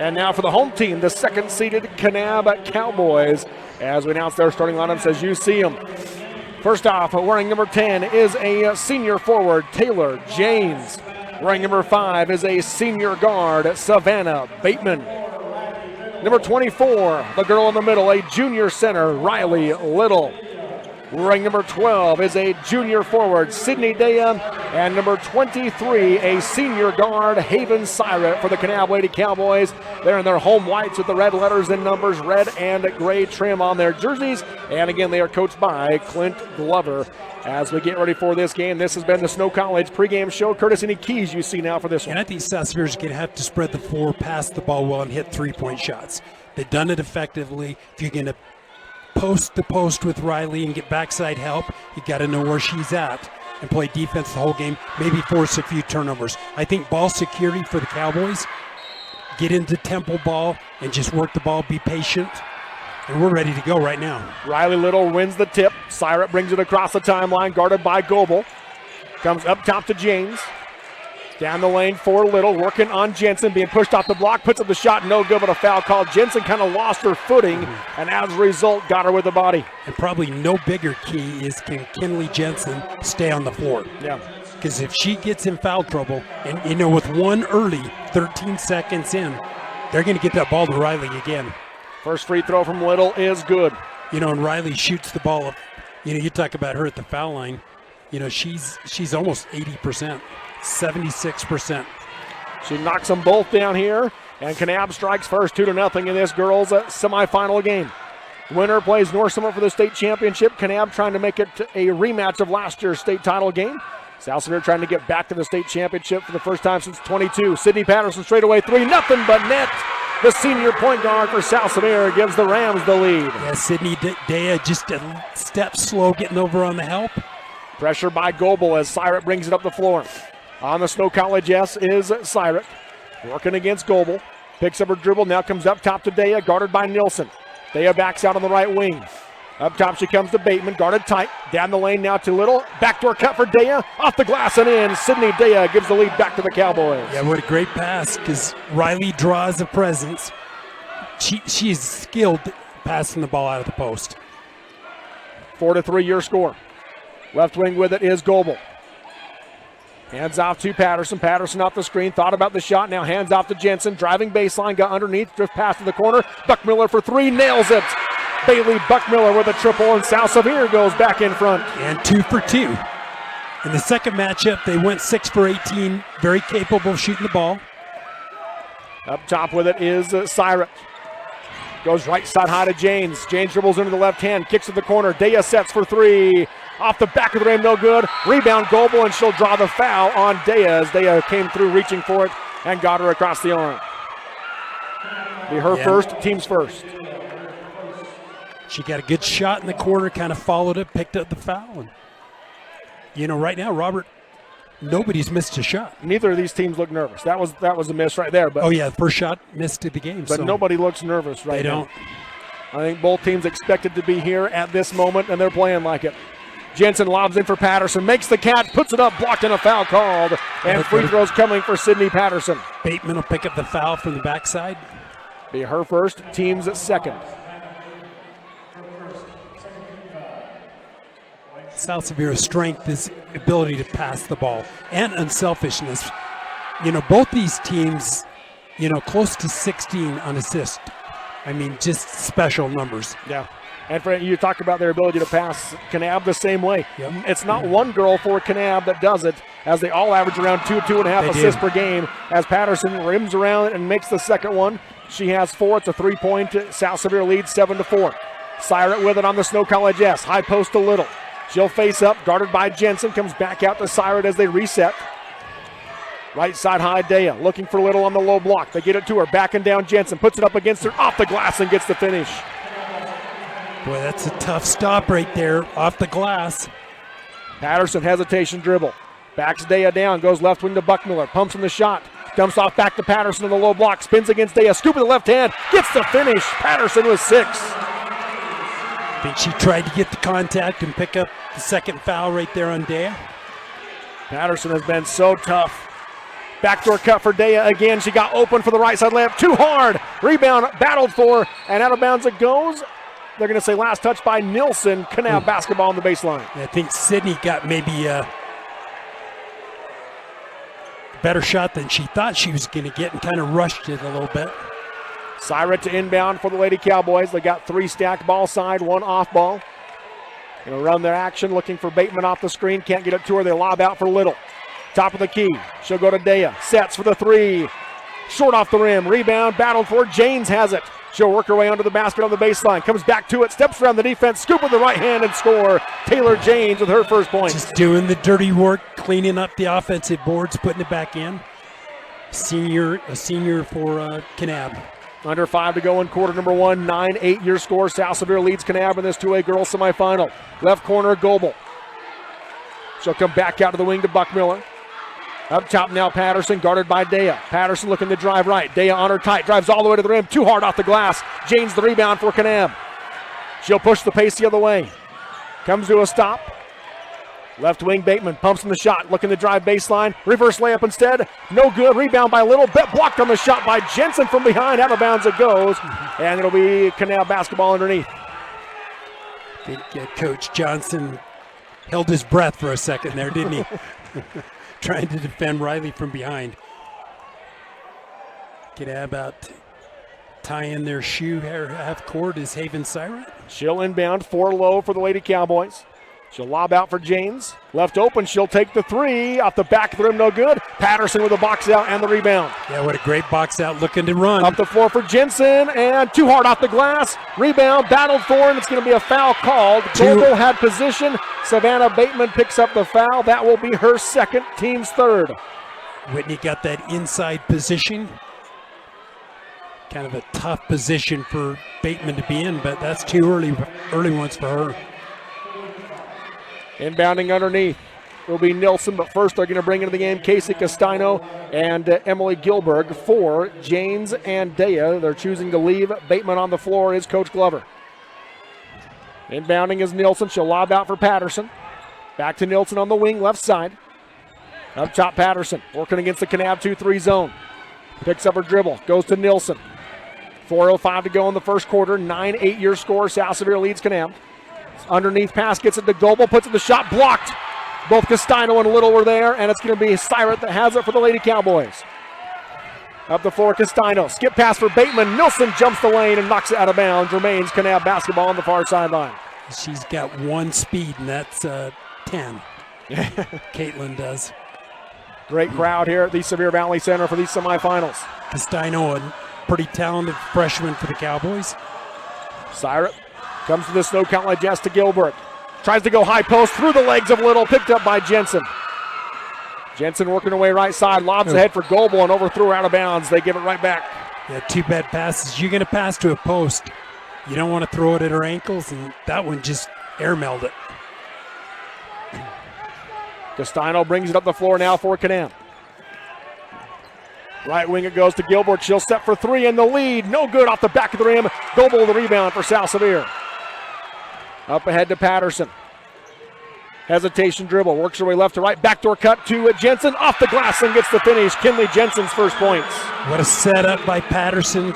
And now for the home team, the second-seeded Kanab Cowboys, as we announce their starting lineups as you see them. First off, wearing number 10 is a senior forward, Taylor James. Wearing number 5 is a senior guard, Savannah Bateman. Number 24, the girl in the middle, a junior center, Riley Little. Wearing number 12 is a junior forward, Sydney Dea. And number 23, a senior guard, Haven Syret for the Kanab Lady Cowboys. They're in their home whites with the red letters and numbers, red and gray trim on their jerseys. And again, they are coached by Clint Glover. As we get ready for this game, this has been the Snow College pregame show. Curtis, any keys you see now for this one? And I think South Sevier's going to have to spread the floor, pass the ball well, and hit three-point shots. They've done it effectively. If you're going to post the post with Riley and get backside help, you got to know where she's at and play defense the whole game, maybe force a few turnovers. I think ball security for the Cowboys, get into tempo ball and just work the ball, be patient. And we're ready to go right now. Riley Little wins the tip. Syret brings it across the timeline, guarded by Goebel. Comes up top to James. Down the lane for Little, working on Jensen, being pushed off the block, puts up the shot, no good, but a foul call. Jensen kind of lost her footing, and as a result, got her with the body. And probably no bigger key is can Kinley Jensen stay on the floor? Yeah. Because if she gets in foul trouble, and you know, with one early, 13 seconds in, they're going to get that ball to Riley again. First free throw from Little is good. You know, and Riley shoots the ball up. You know, you talk about her at the foul line. You know, she's almost 80%, 76%. She knocks them both down here, and Kanab strikes first 2-0 in this girls' semifinal game. Winner plays North Summit for the state championship. Kanab trying to make it a rematch of last year's state title game. South Sevier trying to get back to the state championship for the first time since 22. Sydney Patterson straight away, 3, nothing but net. The senior point guard for South Sevier gives the Rams the lead. Yeah, Sydney Dea just a step slow getting over on the help. Pressure by Goebel as Syret brings it up the floor. On the Snow College S is Syret. Working against Goebel. Picks up her dribble, now comes up top to Dea, guarded by Nilsson. Dea backs out on the right wing. Up top she comes to Bateman, guarded tight. Down the lane now to Little. Backdoor cut for Dea. Off the glass and in. Sydney Dea gives the lead back to the Cowboys. Yeah, what a great pass because Riley draws a presence. She's skilled passing the ball out of the post. 4-3 your score. Left wing with it is Goebel. Hands off to Patterson. Patterson off the screen. Thought about the shot. Now hands off to Jensen. Driving baseline. Got underneath. Drift pass to the corner. Buckmiller for 3. Nails it. Bailey Buckmiller with a triple. And South Sevier goes back in front. And 2 for 2. In the second matchup, they went 6 for 18. Very capable of shooting the ball. Up top with it is Syret. Goes right side high to James. James dribbles into the left hand. Kicks to the corner. Dea sets for 3. Off the back of the rim, no good. Rebound Goebel, and she'll draw the foul on Dea as Dea came through reaching for it and got her across the arm. Be her first, team's first. She got a good shot in the corner, kind of followed it, picked up the foul. And, you know, right now, Robert, nobody's missed a shot. Neither of these teams look nervous. That was a miss right there. But, oh, yeah, the first shot missed to the game. But nobody looks nervous right now. They don't. I think both teams expected to be here at this moment, and they're playing like it. Jensen lobs in for Patterson, makes the catch, puts it up, blocked, and a foul called. And free throws coming for Sydney Patterson. Bateman will pick up the foul from the backside. Be her first, team's second. South Sevier's strength is ability to pass the ball and unselfishness. You know, both these teams, you know, close to 16 on assist. I mean, just special numbers. Yeah. And for you talk about their ability to pass, Kanab the same way. Yep. It's not one girl for Kanab that does it, as they all average around 2.5 assists per game. As Patterson rims around and makes the second one, she has 4. It's a 3-point. South Sevier leads 7-4. Syret with it on the Snow College S. High post to Little. She'll face up, guarded by Jensen. Comes back out to Syret as they reset. Right side high, Dea looking for Little on the low block. They get it to her, backing down Jensen. Puts it up against her, off the glass, and gets the finish. Boy, that's a tough stop right there, off the glass. Patterson, hesitation dribble. Backs Dea down, goes left wing to Buckmiller. Pumps in the shot. Dumps off back to Patterson on the low block. Spins against Dea. Scoop with the left hand. Gets the finish. Patterson with 6. I think she tried to get the contact and pick up the second foul right there on Dea. Patterson has been so tough Backdoor cut for Dea again. She got open for the right side layup. Too hard. Rebound battled for, and out of bounds it goes. They're going to say last touch by Nilsson. Kanab basketball on the baseline. I think Sydney got maybe a better shot than she thought she was going to get and kind of rushed it a little bit. Syra to inbound for the Lady Cowboys. They got 3 stacked ball side, 1 off ball. Going to run their action, looking for Bateman off the screen. Can't get it to her. They lob out for Little. Top of the key. She'll go to Dea. Sets for the 3. Short off the rim. Rebound battled for. Janes has it. She'll work her way under the basket on the baseline. Comes back to it. Steps around the defense. Scoop with the right hand and score. Taylor Janes with her first point. Just doing the dirty work, cleaning up the offensive boards, putting it back in. A senior for Kanab. Under 5 to go in quarter number 1. 9-8 your score. South Sevier leads Kanab in this 2A girls semifinal. Left corner, Goebel. She'll come back out to the wing to Buckmiller. Up top now, Patterson, guarded by Dea. Patterson looking to drive right. Dea on her tight, drives all the way to the rim. Too hard off the glass. Janes the rebound for Kanab. She'll push the pace the other way. Comes to a stop. Left wing, Bateman pumps in the shot, looking to drive baseline. Reverse layup instead. No good. Rebound by Little. Blocked on the shot by Jensen from behind. Out of bounds it goes. And it'll be Kanab basketball underneath. I think Coach Johnson held his breath for a second there, didn't he? Trying to defend Riley from behind. Kanab out tying their shoe half court is Haven Siren. She'll inbound 4 low for the Lady Cowboys. She'll lob out for Janes. Left open, she'll take the 3. Off the back of the rim, no good. Patterson with a box out and the rebound. Yeah, what a great box out, looking to run. Up the floor for Jensen, and too hard off the glass. Rebound, battled for, and it's going to be a foul called. Goebel had position. Savannah Bateman picks up the foul. That will be her second, team's third. Whitney got that inside position. Kind of a tough position for Bateman to be in, but that's too early ones for her. Inbounding underneath will be Nilsson, but first they're going to bring into the game Casey Castano and Emily Gilberg for Janes and Dea. They're choosing to leave. Bateman on the floor is Coach Glover. Inbounding is Nilsson. She'll lob out for Patterson. Back to Nilsson on the wing, left side. Up top, Patterson working against the Kanab 2-3 zone. Picks up her dribble, goes to Nilsson. 4:05 to go in the first quarter. 9-8 your score. South Sevier leads Kanab. Underneath pass, gets it to Goebel, puts in the shot, blocked. Both Castano and Little were there, and it's going to be Syrat that has it for the Lady Cowboys. Up the floor, Castano. Skip pass for Bateman. Nilsson jumps the lane and knocks it out of bounds. Remains Kanab basketball on the far sideline. She's got 1 speed, and that's 10. Caitlin does. Great crowd here at the Sevier Valley Center for these semifinals. Castano, a pretty talented freshman for the Cowboys. Syrat comes to the snow count like Jess to Gilbert. Tries to go high post through the legs of Little, picked up by Jensen. Jensen working her way right side, lobs ahead for Goebel and overthrew her out of bounds. They give it right back. Yeah, 2 bad passes. You're going to pass to a post. You don't want to throw it at her ankles, and that one just airmailed it. Castano brings it up the floor now for Kanab. Right wing it goes to Gilbert. She'll set for 3 in the lead. No good off the back of the rim. Goebel the rebound for South Sevier. Up ahead to Patterson. Hesitation dribble. Works her way left to right. Backdoor cut to Jensen. Off the glass and gets the finish. Kinley Jensen's first points. What a setup by Patterson.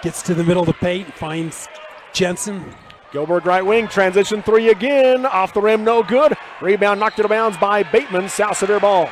Gets to the middle of the paint and finds Jensen. Gilbert right wing. Transition 3 again. Off the rim. No good. Rebound knocked out of bounds by Bateman. South Sevier ball.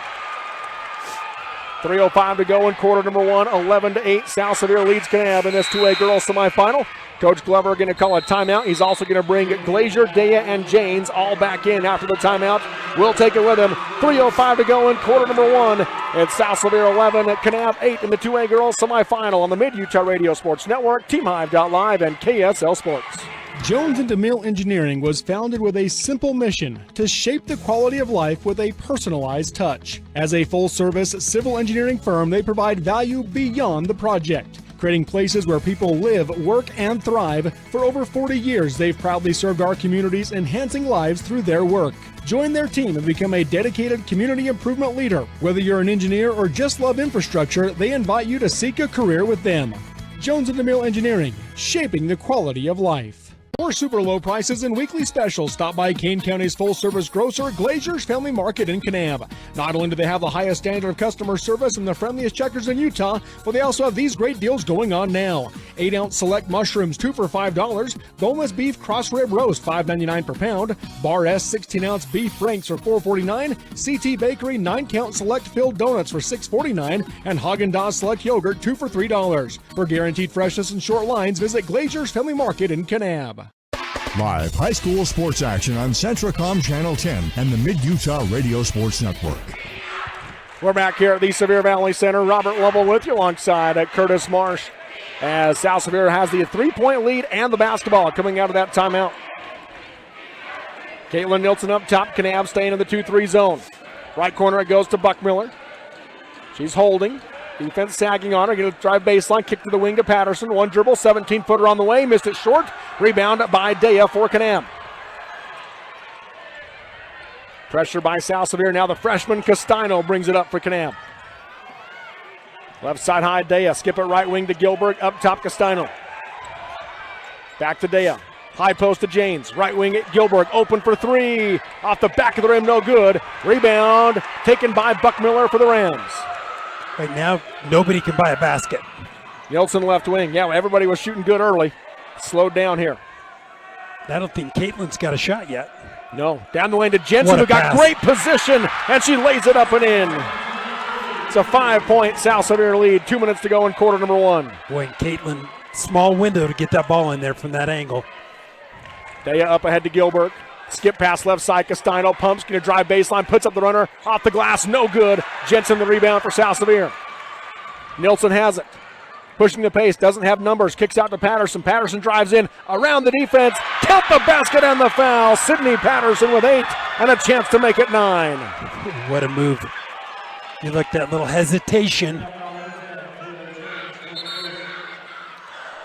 3:05 to go in quarter number 1. 11-8. South Sevier leads Kanab in this 2A girls semifinal. Coach Glover going to call a timeout. He's also going to bring Glazier, Dea, and Janes all back in after the timeout. We'll take it with him. 3:05 to go in quarter number 1. It's South Sevier 11 at Kanab 8 in the 2A girls semifinal on the Mid-Utah Radio Sports Network, TeamHive.live, and KSL Sports. Jones and DeMille Engineering was founded with a simple mission to shape the quality of life with a personalized touch. As a full-service civil engineering firm, they provide value beyond the project, creating places where people live, work, and thrive. For over 40 years, they've proudly served our communities, enhancing lives through their work. Join their team and become a dedicated community improvement leader. Whether you're an engineer or just love infrastructure, they invite you to seek a career with them. Jones and DeMille Engineering, shaping the quality of life. For super low prices and weekly specials, stop by Kane County's full-service grocer, Glazier's Family Market in Kanab. Not only do they have the highest standard of customer service and the friendliest checkers in Utah, but they also have these great deals going on now. 8-ounce select mushrooms, 2 for $5. Boneless beef cross rib roast, $5.99 per pound. Bar S 16-ounce beef franks for $4.49. CT Bakery 9-count select filled donuts for $6.49. And Haagen-Dazs select yogurt, 2 for $3. For guaranteed freshness and short lines, visit Glazier's Family Market in Kanab. Live high school sports action on Centracom Channel 10 and the Mid-Utah Radio Sports Network. We're back here at the Sevier Valley Center. Robert Lovell with you alongside Curtis Marsh as South Sevier has the 3-point lead and the basketball coming out of that timeout. Caitlin Nilsson up top. Kanab staying in the 2-3 zone. Right corner it goes to Buckmiller. She's holding. Defense sagging on her. Going to drive baseline. Kick to the wing to Patterson. One dribble. 17-footer on the way. Missed it short. Rebound by Daya for Kanab. Pressure by South Sevier. Now the freshman Castano brings it up for Kanab. Left side high Daya. Skip it right wing to Gilbert. Up top Castano. Back to Daya. High post to James. Right wing at Gilbert. Open for three. Off the back of the rim. No good. Rebound taken by Buckmiller for the Rams. Right now, nobody can buy a basket. Nilsson left wing. Yeah, everybody was shooting good early. Slowed down here. I don't think Caitlin's got a shot yet. No. Down the lane to Jensen, who got great position, and she lays it up and in. It's a 5-point South Sevier lead. 2 minutes to go in quarter number one. Boy, Caitlin, small window to get that ball in there from that angle. Daya up ahead to Gilbert. Skip pass left side, Castino pumps, going to drive baseline, puts up the runner, off the glass, no good. Jensen the rebound for South Sevier. Nilsson has it. Pushing the pace, doesn't have numbers, kicks out to Patterson. Patterson drives in, around the defense, count the basket and the foul. Sydney Patterson with 8 and a chance to make it 9. What a move. You look, that little hesitation.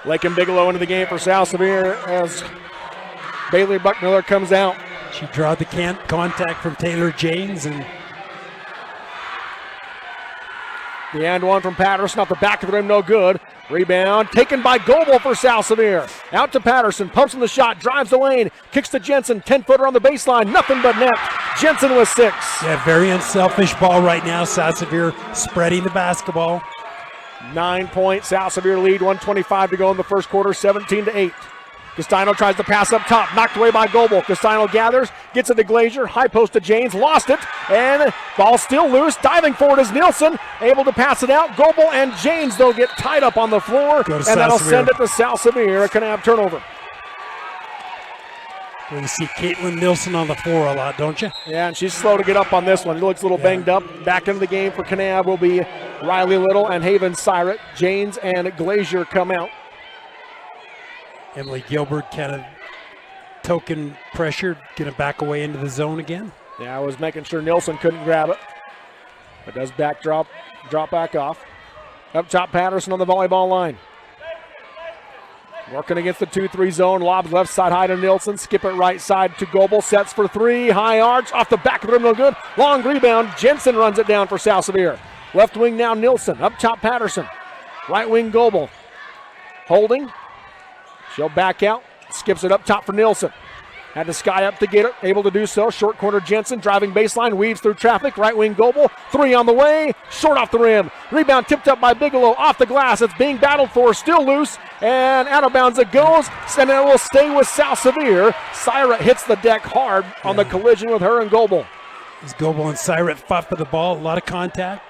Lakin Bigelow into the game for South Sevier as Bailey Buckmiller comes out. She drawed the contact from Taylor James, and the and one from Patterson off the back of the rim, no good. Rebound taken by Goebel for South Sevier. Out to Patterson, pumps in the shot, drives the lane, kicks to Jensen, 10-footer on the baseline, nothing but net. Jensen with 6. Yeah, very unselfish ball right now. South Sevier spreading the basketball. 9-point South Sevier lead, 1:25 to go in the first quarter, 17-8. Castino tries to pass up top, knocked away by Goebel. Castino gathers, gets it to Glazier, high post to James, lost it, and ball still loose. Diving forward is Nilsson, able to pass it out. Goebel and James, though, get tied up on the floor, and that'll send it to South Sevier, a Kanab turnover. You see Caitlin Nilsson on the floor a lot, don't you? Yeah, and she's slow to get up on this one. He looks a little banged up. Back into the game for Kanab will be Riley Little and Haven Syret. James and Glazier come out. Emily Gilbert kind of token pressure, going to back away into the zone again. Yeah, I was making sure Nilsson couldn't grab it. But does drop back off. Up top, Patterson on the volleyball line. Working against the 2-3 zone. Lobs left side high to Nilsson. Skip it right side to Goebel. Sets for three. High arch. Off the back of the rim, no good. Long rebound. Jensen runs it down for South Sevier. Left wing now Nilsson. Up top, Patterson. Right wing Goebel. Holding. She'll back out, skips it up top for Nilsson. Had to sky up to get it, able to do so. Short corner Jensen, driving baseline, weaves through traffic. Right wing Goebel, 3 on the way, short off the rim. Rebound tipped up by Bigelow, off the glass. It's being battled for, still loose, and out of bounds it goes, and it will stay with South Sevier. Syret hits the deck hard on the collision with her and Goebel. As Goebel and Syret fought for the ball, a lot of contact.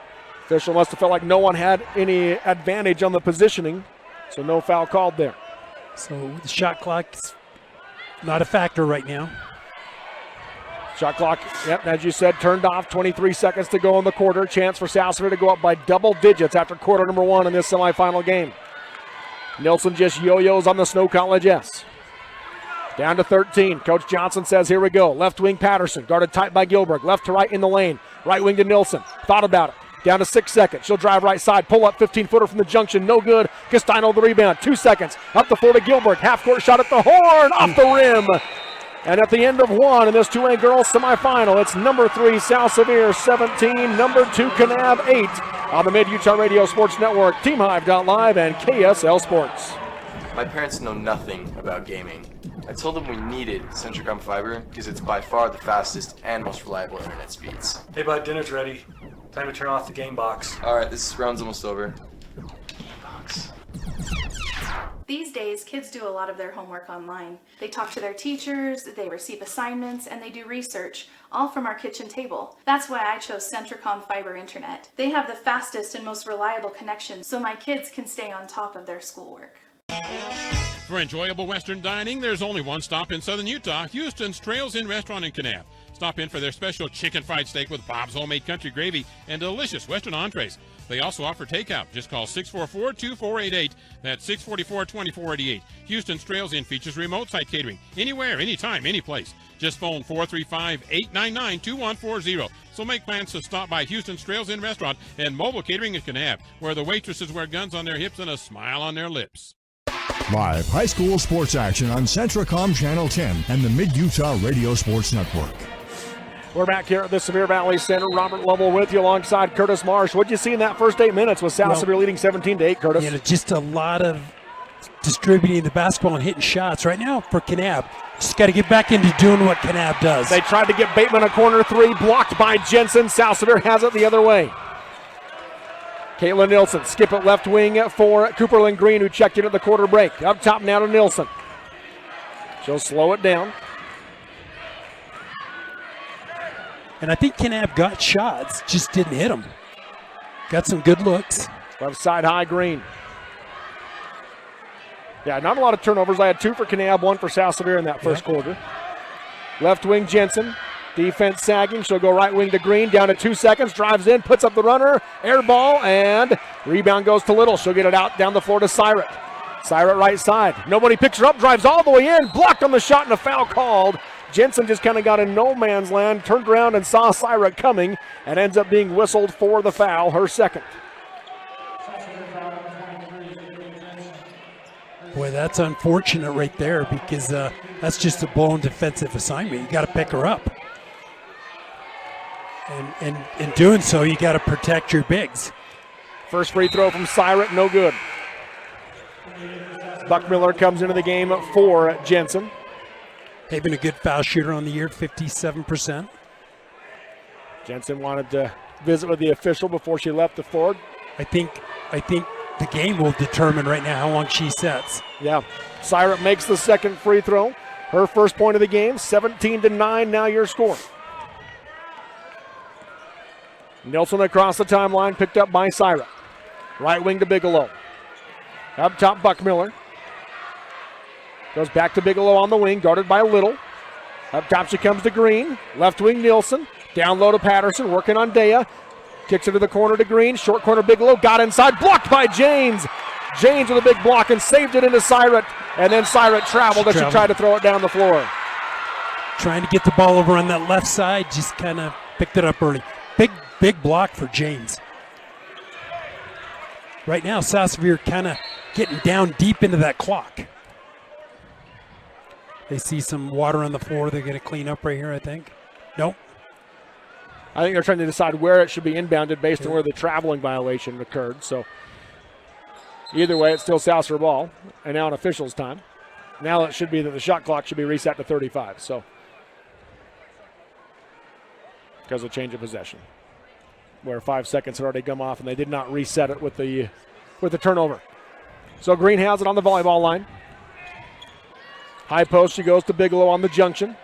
Official must have felt like no one had any advantage on the positioning, so no foul called there. So the shot clock's not a factor right now. Shot clock, yep, as you said, turned off. 23 seconds to go in the quarter. Chance for South Sevier to go up by double digits after quarter number one in this semifinal game. Nilsson just yo-yos on the Snow College S. Down to 13. Coach Johnson says, here we go. Left wing Patterson, guarded tight by Gilbert. Left to right in the lane. Right wing to Nilsson. Thought about it. Down to 6 seconds. She'll drive right side. Pull up 15-footer from the junction. No good. Castino the rebound. 2 seconds. Up the floor to Gilbert. Half-court shot at the horn. Off the rim. And at the end of one in this 2A girls semifinal, it's number 3 South Sevier 17, number 2 Kanab 8 on the Mid-Utah Radio Sports Network, TeamHive.live, and KSL Sports. My parents know nothing about gaming. I told them we needed Centricom Fiber because it's by far the fastest and most reliable internet speeds. Hey bud, dinner's ready. Time to turn off the game box. Alright, this round's almost over. These days, kids do a lot of their homework online. They talk to their teachers, they receive assignments, and they do research, all from our kitchen table. That's why I chose Centricom Fiber Internet. They have the fastest and most reliable connection, so my kids can stay on top of their schoolwork. For enjoyable Western dining, there's only one stop in Southern Utah, Houston's Trails Inn Restaurant in Kanab. Stop in for their special chicken fried steak with Bob's homemade country gravy and delicious Western entrees. They also offer takeout. Just call 644-2488. That's 644-2488. Houston's Trails Inn features remote site catering. Anywhere, anytime, any place. Just phone 435-899-2140. So make plans to stop by Houston's Trails Inn Restaurant and mobile catering in Kanab, where the waitresses wear guns on their hips and a smile on their lips. Live high school sports action on Centricom Channel 10 and the Mid-Utah Radio Sports Network. We're back here at the Sevier Valley Center. Robert Lovell with you alongside Curtis Marsh. What did you see in that first 8 minutes with South Sevier leading 17-8, Curtis? You know, just a lot of distributing the basketball and hitting shots. Right now for Kanab, just got to get back into doing what Kanab does. They tried to get Bateman a corner three, blocked by Jensen. South Sevier has it the other way. Caitlin Nilsson, skip it left wing for Cooperlyn Green, who checked in at the quarter break. Up top now to Nilsson. She'll slow it down. And I think Kanab got shots, just didn't hit them. Got some good looks. Left side high, Green. Yeah, not a lot of turnovers. I had 2 for Kanab, 1 for South Sevier in that first quarter. Left wing, Jensen. Defense sagging. She'll go right wing to Green. Down to 2 seconds. Drives in, puts up the runner. Air ball, and rebound goes to Little. She'll get it out down the floor to Syrat. Syrat right side. Nobody picks her up. Drives all the way in. Blocked on the shot and a foul called. Jensen just kind of got in no man's land, turned around and saw Syrat coming, and ends up being whistled for the foul, her second. Boy, that's unfortunate right there because that's just a blown defensive assignment. You got to pick her up. And in doing so, you got to protect your bigs. First free throw from Syrat, no good. Buckmiller comes into the game for Jensen. They've been a good foul shooter on the year, 57%. Jensen wanted to visit with the official before she left the floor. I think the game will determine right now how long she sets. Yeah, Syrat makes the second free throw. Her first point of the game, 17-9, now your score. Nilsson across the timeline, picked up by Syrat. Right wing to Bigelow. Up top, Buckmiller. Goes back to Bigelow on the wing, guarded by Little. Up top she comes to Green. Left wing Nilsson. Down low to Patterson, working on Dea. Kicks it to the corner to Green. Short corner Bigelow, got inside, blocked by Janes. Janes with a big block and saved it into Syrat. And then Syrat traveled as she tried to throw it down the floor. Trying to get the ball over on that left side, just kind of picked it up early. Big block for James. Right now, South Sevier kind of getting down deep into that clock. They see some water on the floor. They're going to clean up right here, I think. Nope. I think they're trying to decide where it should be inbounded based on where the traveling violation occurred. So either way, it's still South Sevier ball. And now in officials' time. Now it should be that the shot clock should be reset to 35. So because of change of possession, where 5 seconds had already come off and they did not reset it with the turnover. So Green has it on the volleyball line. High post, she goes to Bigelow on the junction.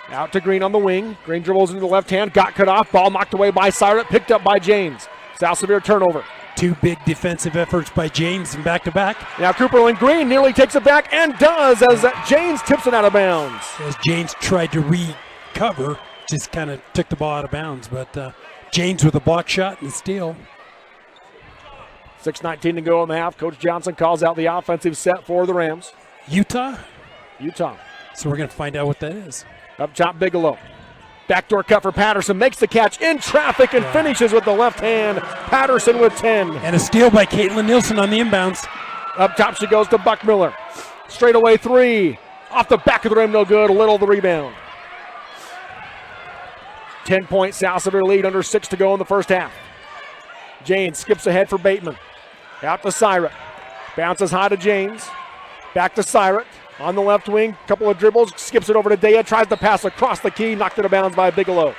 Out to Green on the wing. Green dribbles into the left hand, got cut off. Ball knocked away by Syrat, picked up by James. South Sevier turnover. 2 big defensive efforts by James and back-to-back. Now Cooperlyn Green nearly takes it back and does as James tips it out of bounds. As James tried to recover, just kind of took the ball out of bounds. But James with a block shot and a steal. 6:19 to go in the half. Coach Johnson calls out the offensive set for the Rams. Utah. So we're going to find out what that is. Up top, Bigelow. Backdoor cut for Patterson. Makes the catch in traffic and finishes with the left hand. Patterson with 10. And a steal by Caitlin Nilsson on the inbounds. Up top she goes to Buckmiller. Straight away 3. Off the back of the rim, no good. Little the rebound. 10-point South Sevier lead, under 6 to go in the first half. James skips ahead for Bateman. Out to Syrat. Bounces high to James. Back to Syrat. on the left wing. Couple of dribbles, skips it over to Daya, tries to pass across the key, knocked it out of bounds by Bigelow.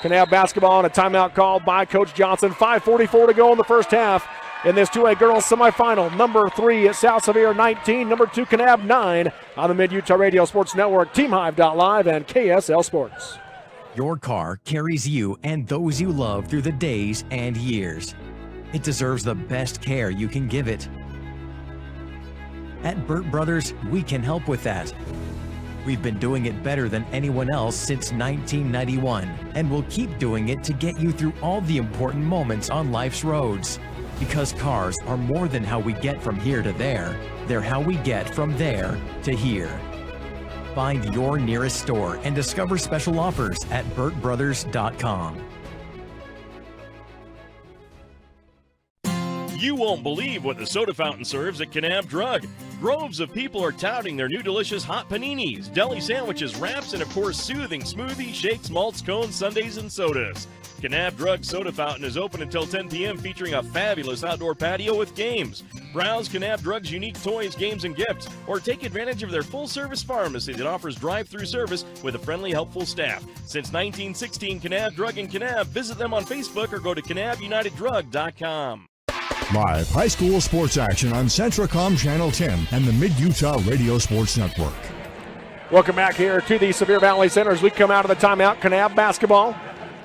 Kanab basketball and a timeout called by Coach Johnson. 5:44 to go in the first half in this 2A girls semifinal. Number 3 at South Sevier 19, number 2 Kanab 9 on the Mid-Utah Radio Sports Network, TeamHive.live, and KSL Sports. Your car carries you and those you love through the days and years. It deserves the best care you can give it. At Burt Brothers, we can help with that. We've been doing it better than anyone else since 1991, and we'll keep doing it to get you through all the important moments on life's roads. Because cars are more than how we get from here to there, they're how we get from there to here. Find your nearest store and discover special offers at burtbrothers.com. You won't believe what the soda fountain serves at Kanab Drug. Groves of people are touting their new delicious hot paninis, deli sandwiches, wraps, and of course soothing smoothies, shakes, malts, cones, sundaes, and sodas. Kanab Drug Soda Fountain is open until 10 p.m. featuring a fabulous outdoor patio with games. Browse Kanab Drug's unique toys, games, and gifts, or take advantage of their full-service pharmacy that offers drive-through service with a friendly, helpful staff. Since 1916, Kanab Drug in Kanab. Visit them on Facebook or go to KanabUnitedDrug.com. Live high school sports action on Centracom Channel 10 and the Mid-Utah Radio Sports Network. Welcome back here to the Sevier Valley Center as we come out of the timeout. Kanab basketball.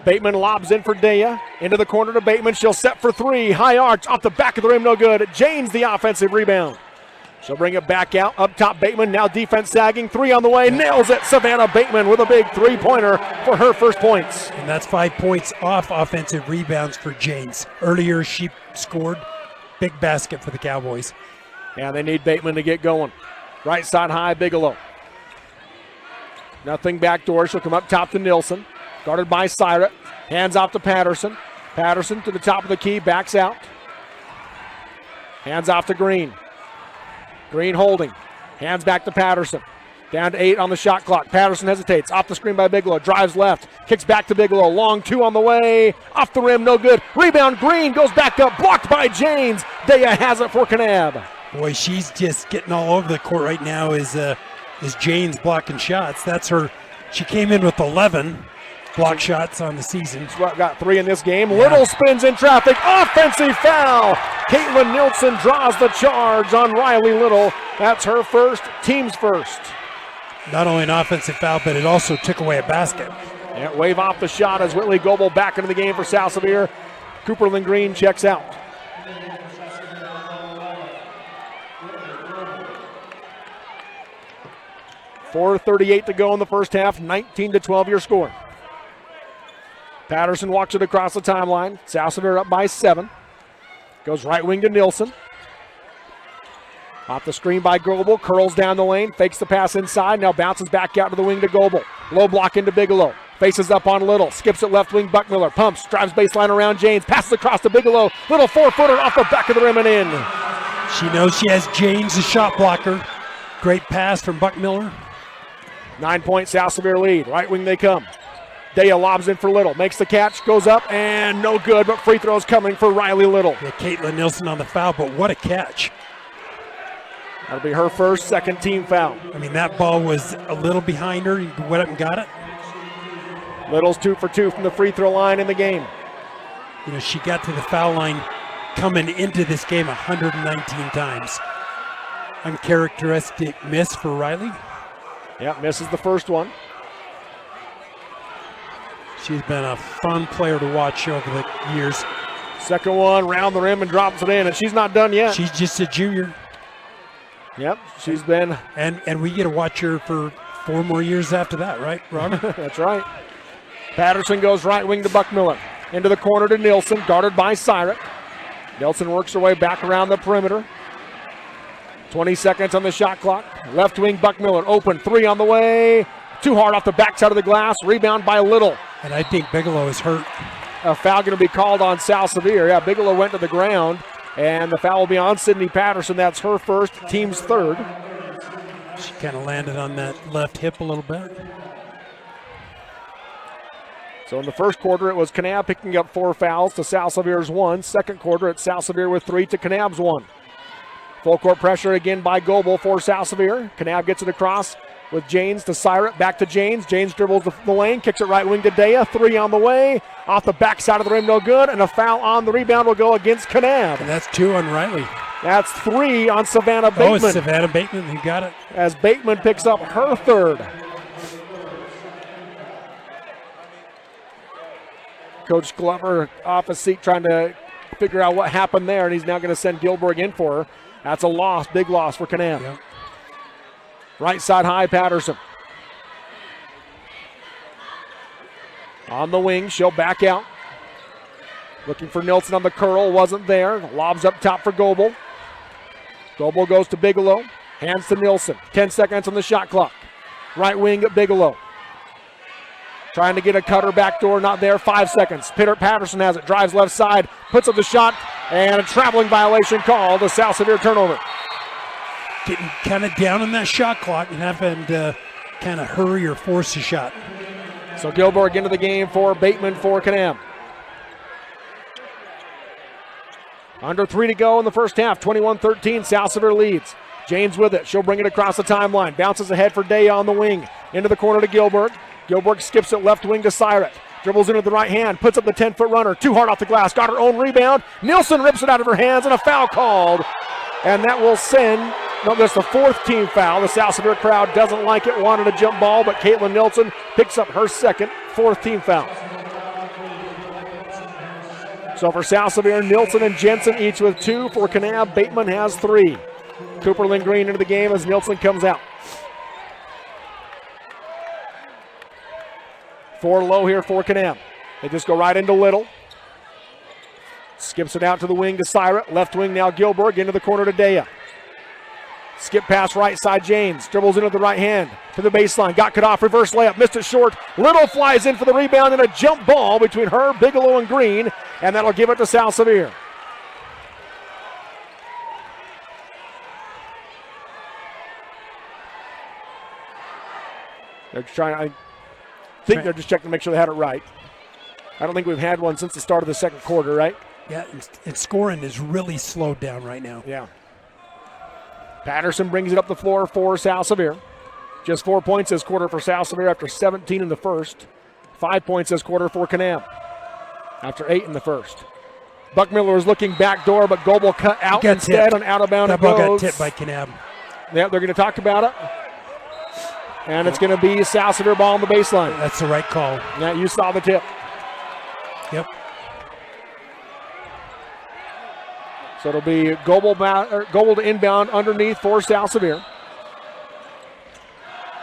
Bateman lobs in for Daya. Into the corner to Bateman. She'll set for three. High arch off the back of the rim. No good. James the offensive rebound. She'll bring it back out. Up top Bateman. Now defense sagging. Three on the way. Nails it. Savannah Bateman with a big three-pointer for her first points. And that's 5 points off offensive rebounds for James. Earlier she scored. Big basket for the Cowboys. Yeah, they need Bateman to get going. Right side high, Bigelow. Nothing backdoor. She'll come up top to Nilsson. Guarded by Syra. Hands off to Patterson. Patterson to the top of the key. Backs out. Hands off to Green. Green holding. Hands back to Patterson. Down to 8 on the shot clock. Patterson hesitates. Off the screen by Bigelow. Drives left. Kicks back to Bigelow. Long two on the way. Off the rim. No good. Rebound. Green goes back up. Blocked by James. Daya has it for Kanab. Boy, she's just getting all over the court right now is James blocking shots. That's her. She came in with 11 block shots on the season. She's got 3 in this game. Yeah. Little spins in traffic. Offensive foul. Caitlin Nilsson draws the charge on Riley Little. That's her first. Team's first. Not only an offensive foul, but it also took away a basket. Yeah, wave off the shot as Whitley Goebel back into the game for South Sevier. Cooperland Green checks out. .438 to go in the first half. 19-12 your score. Patterson walks it across the timeline. South Sevier up by 7. Goes right wing to Nilsson. Off the screen by Goebel, curls down the lane, fakes the pass inside, now bounces back out to the wing to Goebel. Low block into Bigelow, faces up on Little, skips it left wing, Buckmiller, pumps, drives baseline around James, passes across to Bigelow, Little 4-footer off the back of the rim and in. She knows she has James, the shot blocker. Great pass from Buckmiller. 9-point South Sevier lead, right wing they come. Daya lobs in for Little, makes the catch, goes up, and no good, but free throws coming for Riley Little. Yeah, Caitlin Nilsson on the foul, but what a catch. That'll be her first, second team foul. I mean, that ball was a little behind her. He went up and got it. Little's 2 for 2 from the free throw line in the game. You know, she got to the foul line coming into this game 119 times. Uncharacteristic miss for Riley. Yeah, misses the first one. She's been a fun player to watch over the years. Second one, round the rim and drops it in, and she's not done yet. She's just a junior. Yep, she's been. And we get to watch her for 4 more years after that, right, Robert? That's right. Patterson goes right wing to Buckmiller. Into the corner to Nilsson, guarded by Syrick. Nilsson works her way back around the perimeter. 20 seconds on the shot clock. Left wing Buckmiller, open, 3 on the way. Too hard off the backside of the glass. Rebound by Little. And I think Bigelow is hurt. A foul going to be called on South Sevier. Yeah, Bigelow went to the ground. And the foul will be on Sydney Patterson. That's her first, team's third. She kind of landed on that left hip a little bit. So in the first quarter, it was Kanab picking up 4 fouls to South Sevier's 1. Second quarter, it's South Sevier with 3 to Kanab's 1. Full court pressure again by Goebel for South Sevier. Kanab gets it across with Janes to Syrett. Back to Janes. Janes dribbles the lane, kicks it right wing to Dea. 3 on the way. Off the backside of the rim, no good. And a foul on the rebound will go against Kanab. And that's 2 on Riley. That's 3 on Savannah Bateman. Oh, it's Savannah Bateman who got it. As Bateman picks up her 3rd. Coach Glover off his seat trying to figure out what happened there, and he's now going to send Gilberg in for her. That's a loss, big loss for Kanab. Yep. Right side high, Patterson. On the wing, she'll back out. Looking for Nilsson on the curl, wasn't there. Lobs up top for Goebel. Goebel goes to Bigelow, hands to Nilsson. 10 seconds on the shot clock. Right wing at Bigelow. Trying to get a cutter backdoor, not there. 5 seconds. Patterson has it, drives left side, puts up the shot, and a traveling violation called. A South Sevier turnover. Getting kind of down on that shot clock and having to kind of hurry or force a shot. So Gilberg into the game for Bateman for Kanab. Under 3 to go in the first half. 21-13, South Sevier leads. James with it. She'll bring it across the timeline. Bounces ahead for Dea on the wing. Into the corner to Gilberg. Gilberg skips it left wing to Syrett. Dribbles into the right hand. Puts up the 10-foot runner. Too hard off the glass. Got her own rebound. Nilsson rips it out of her hands and a foul called. And that will send, no, that's the 4th team foul. The South Sevier crowd doesn't like it. Wanted a jump ball, but Caitlin Nilsson picks up her 2nd, 4th team foul. So for South Sevier, Nilsson and Jensen each with 2. For Kanab, Bateman has 3. Cooper Lynn Green into the game as Nilsson comes out. 4 low here for Kanab. They just go right into Little. Skips it out to the wing to Syrett. Left wing now Gilberg into the corner to Dea. Skip pass right side James. Dribbles into the right hand to the baseline. Got cut off. Reverse layup. Missed it short. Little flies in for the rebound and a jump ball between her, Bigelow, and Green. And that'll give it to South Sevier. They're trying, I think they're just checking to make sure they had it right. I don't think we've had one since the start of the second quarter, right? Yeah, and scoring is really slowed down right now. Yeah. Patterson brings it up the floor for South Sevier. Just 4 points this quarter for South Sevier after 17 in the first. 5 points this quarter for Kanab after 8 in the first. Buckmiller is looking back door, but Goebel cut out instead on out of bounds. That ball got tipped by Kanab. Yeah, they're going to talk about it. And it's going to be South Sevier ball on the baseline. That's the right call. Yeah, you saw the tip. Yep. So it'll be Goebel to inbound underneath for South Sevier.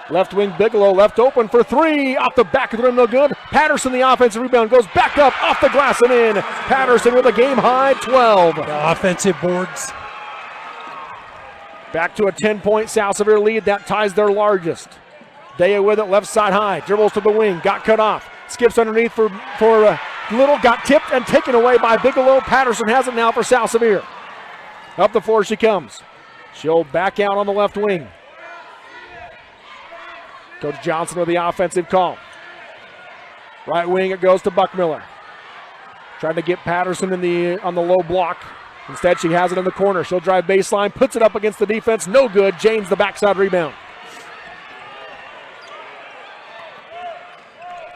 Left wing Bigelow left open for 3. Off the back of the rim, no good. Patterson, the offensive rebound, goes back up off the glass and in. Patterson with a game high 12. The offensive boards. Back to a 10-point South Sevier lead. That ties their largest. Dea with it, left side high. Dribbles to the wing, got cut off. Skips underneath for Little, got tipped and taken away by Bigelow. Patterson has it now for South Sevier. Up the floor she comes. She'll back out on the left wing. Coach Johnson with the offensive call. Right wing, it goes to Buckmiller. Trying to get Patterson on the low block. Instead, she has it in the corner. She'll drive baseline, puts it up against the defense. No good. James the backside rebound.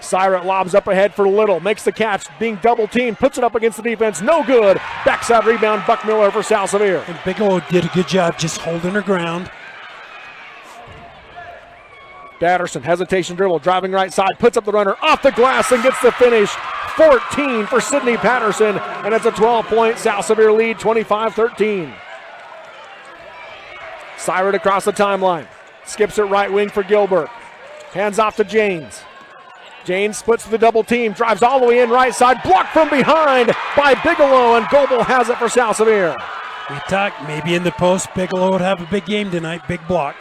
Syrett lobs up ahead for Little. Makes the catch, being double teamed. Puts it up against the defense. No good. Backside rebound, Buckmiller for South Sevier. And Bigelow did a good job just holding her ground. Patterson, hesitation dribble, driving right side, puts up the runner off the glass and gets the finish. 14 for Sydney Patterson, and it's a 12-point South Sevier lead, 25-13. Syrett across the timeline. Skips it right wing for Gilbert. Hands off to James. James splits the double team, drives all the way in right side, blocked from behind by Bigelow, and Goebel has it for South Sevier. We talked maybe in the post, Bigelow would have a big game tonight, big block.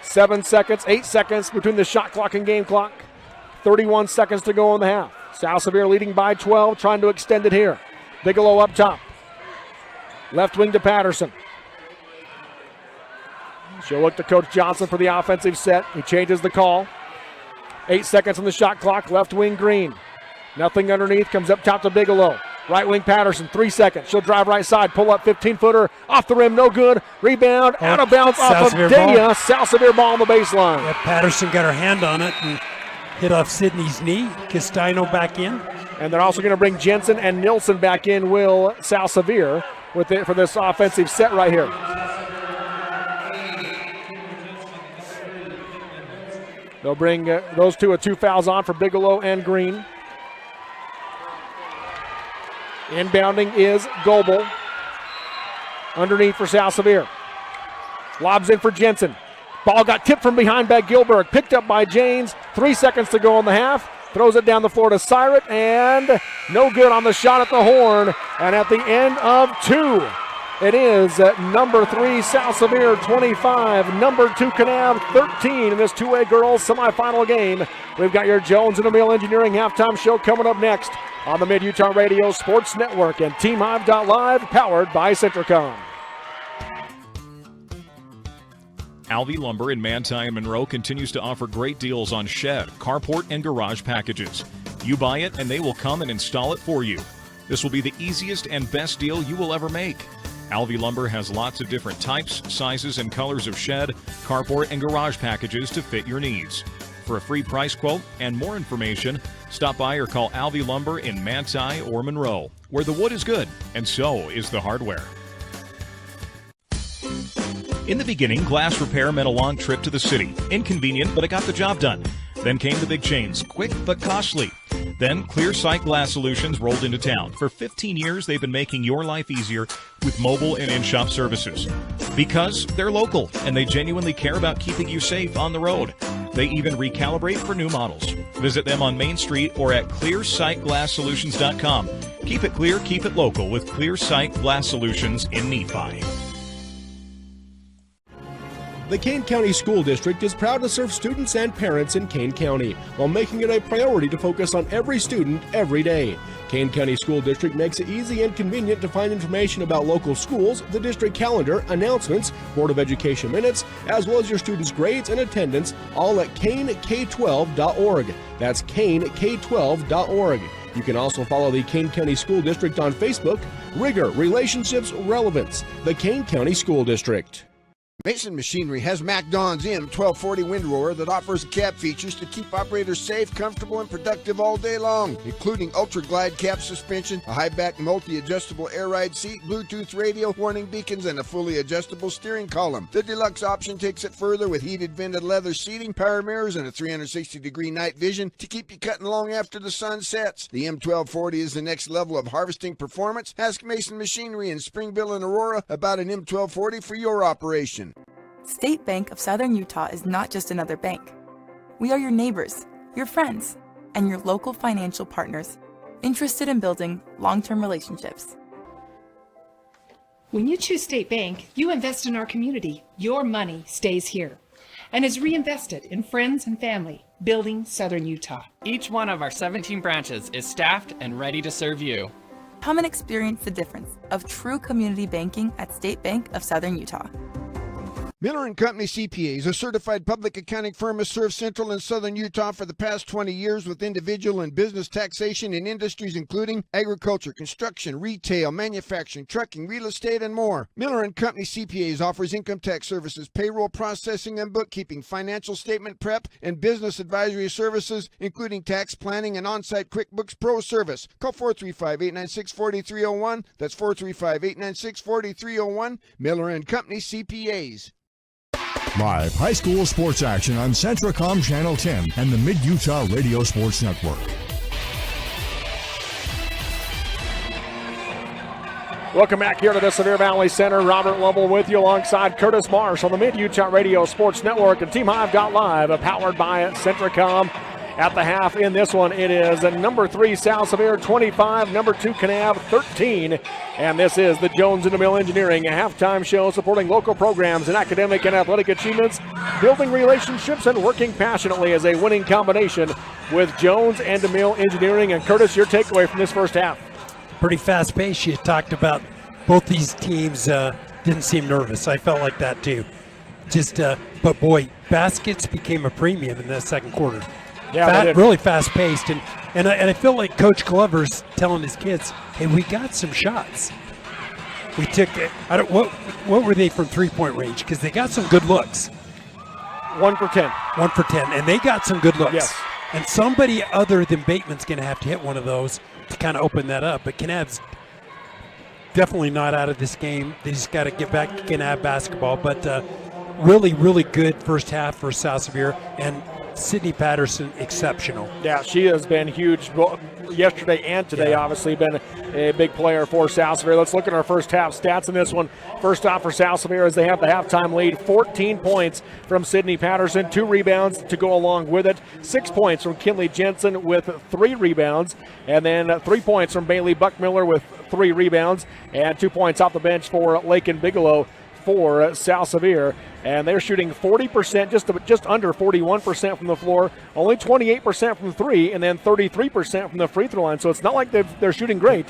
7 seconds, 8 seconds between the shot clock and game clock. 31 seconds to go in the half. South Sevier leading by 12, trying to extend it here. Bigelow up top. Left wing to Patterson. She'll look to Coach Johnson for the offensive set. He changes the call. 8 seconds on the shot clock. Left wing Green. Nothing underneath. Comes up top to Bigelow. Right wing Patterson, 3 seconds. She'll drive right side, pull up 15-footer, off the rim, no good. Rebound, out of bounds off of Daya. South Sevier ball on the baseline. Yeah, Patterson got her hand on it and hit off Sydney's knee. Castino back in. And they're also going to bring Jensen and Nilsson back in, will South Sevier, with it for this offensive set right here. They'll bring those two with 2 fouls on for Bigelow and Green. Inbounding is Goebel. Underneath for South Sevier. Lobs in for Jensen. Ball got tipped from behind by Gilbert. Picked up by Janes. 3 seconds to go in the half. Throws it down the floor to Syret, and no good on the shot at the horn. And at the end of 2, it is number 3 South Sevier 25, number 2 Kanab 13 in this 2A girls semifinal game. We've got your Jones and Emil Engineering halftime show coming up next on the Mid-Utah Radio Sports Network and TeamHive.live, powered by Centricom. Alvey Lumber in Manti and Monroe continues to offer great deals on shed, carport, and garage packages. You buy it and they will come and install it for you. This will be the easiest and best deal you will ever make. Alvey Lumber has lots of different types, sizes, and colors of shed, carport, and garage packages to fit your needs. For a free price quote and more information, stop by or call Alvey Lumber in Manti or Monroe, where the wood is good and so is the hardware. In the beginning, glass repair meant a long trip to the city. Inconvenient, but it got the job done. Then came the big chains, quick but costly. Then Clear Sight Glass Solutions rolled into town. For 15 years, they've been making your life easier with mobile and in-shop services. Because they're local and they genuinely care about keeping you safe on the road. They even recalibrate for new models. Visit them on Main Street or at clearsightglasssolutions.com. Keep it clear, keep it local with Clear Sight Glass Solutions in Nephi. The Kane County School District is proud to serve students and parents in Kane County while making it a priority to focus on every student every day. Kane County School District makes it easy and convenient to find information about local schools, the district calendar, announcements, Board of Education minutes, as well as your students' grades and attendance, all at kanek12.org. That's kanek12.org. You can also follow the Kane County School District on Facebook. Rigor, Relationships, Relevance. The Kane County School District. Mason Machinery has MacDon's M1240 windrower that offers cab features to keep operators safe, comfortable, and productive all day long, including Ultra Glide cab suspension, a high-back multi-adjustable air ride seat, Bluetooth radio, warning beacons, and a fully adjustable steering column. The deluxe option takes it further with heated vented leather seating, power mirrors, and a 360-degree night vision to keep you cutting long after the sun sets. The M1240 is the next level of harvesting performance. Ask Mason Machinery in Springville and Aurora about an M1240 for your operation. State Bank of Southern Utah is not just another bank. We are your neighbors, your friends, and your local financial partners, interested in building long-term relationships. When you choose State Bank, you invest in our community. Your money stays here and is reinvested in friends and family, building Southern Utah. Each one of our 17 branches is staffed and ready to serve you. Come and experience the difference of true community banking at State Bank of Southern Utah. Miller & Company CPAs, a certified public accounting firm, has served Central and Southern Utah for the past 20 years with individual and business taxation in industries including agriculture, construction, retail, manufacturing, trucking, real estate, and more. Miller & Company CPAs offers income tax services, payroll processing and bookkeeping, financial statement prep, and business advisory services, including tax planning and on-site QuickBooks Pro service. Call 435-896-4301. That's 435-896-4301. Miller & Company CPAs. Live high school sports action on Centricom Channel 10 and the Mid-Utah Radio Sports Network. Welcome back here to the Sevier Valley Center. Robert Lovell with you alongside Curtis Marsh on the Mid-Utah Radio Sports Network and TeamHive.live, powered by Centricom. At the half in this one, it is number 3 South Sevier 25, number 2 Kanab 13. And this is the Jones and DeMille Engineering, a halftime show supporting local programs in academic and athletic achievements, building relationships, and working passionately as a winning combination with Jones and DeMille Engineering. And Curtis, your takeaway from this first half? Pretty fast pace. You talked about both these teams didn't seem nervous. I felt like that too. But boy, baskets became a premium in that second quarter. Yeah, really fast-paced. And I feel like Coach Glover's telling his kids, hey, we got some shots. We took what were they from three-point range? Because they got some good looks. 1 for 10. 1 for 10, and they got some good looks. Yes. And somebody other than Bateman's going to have to hit one of those to kind of open that up. But Kanab's definitely not out of this game. They just got to get back to Kanab basketball. But really, really good first half for South Sevier, and Sydney Patterson exceptional. Yeah, she has been huge yesterday and today. Obviously been a big player for South Sevier. Let's look at our first half stats in this one. First off for South Sevier as they have the halftime lead. 14 points from Sydney Patterson, 2 rebounds to go along with it. 6 points from Kinley Jensen with 3 rebounds, and then 3 points from Bailey Buckmiller with 3 rebounds, and 2 points off the bench for Lakin Bigelow for South Sevier. And they're shooting 40%, just under 41% from the floor, only 28% from 3, and then 33% from the free throw line. So it's not like they're shooting great,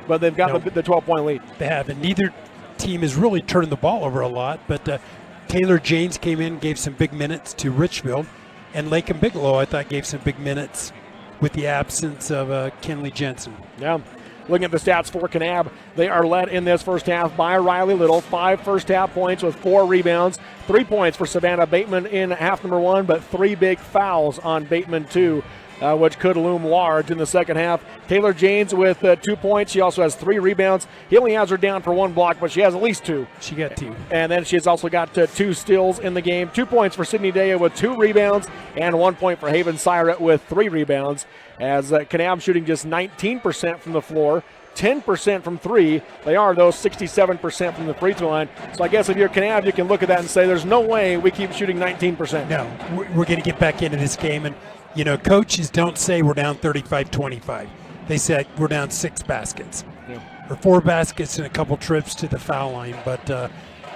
but they've got the 12-point lead. They have, and neither team has really turned the ball over a lot. But Taylor James came in, gave some big minutes to Richfield, and Lakin Bigelow, I thought, gave some big minutes with the absence of Kinley Jensen. Yeah. Looking at the stats for Kanab, they are led in this first half by Riley Little. 5 first half points with 4 rebounds. 3 points for Savannah Bateman in half number 1, but 3 big fouls on Bateman, too, which could loom large in the second half. Taylor James with 2 points. She also has 3 rebounds. He only has her down for 1 block, but she has at least 2. She got 2. And then she's also got 2 steals in the game. 2 points for Sydney Daya with 2 rebounds, and 1 point for Haven Syrett with 3 rebounds. As Kanab shooting just 19% from the floor, 10% from 3. They are, though, 67% from the free throw line. So I guess if you're Kanab, you can look at that and say there's no way we keep shooting 19%. No, we're going to get back into this game. And, you know, coaches don't say we're down 35-25. They said we're down 6 baskets. Yeah. Or 4 baskets and a couple trips to the foul line. But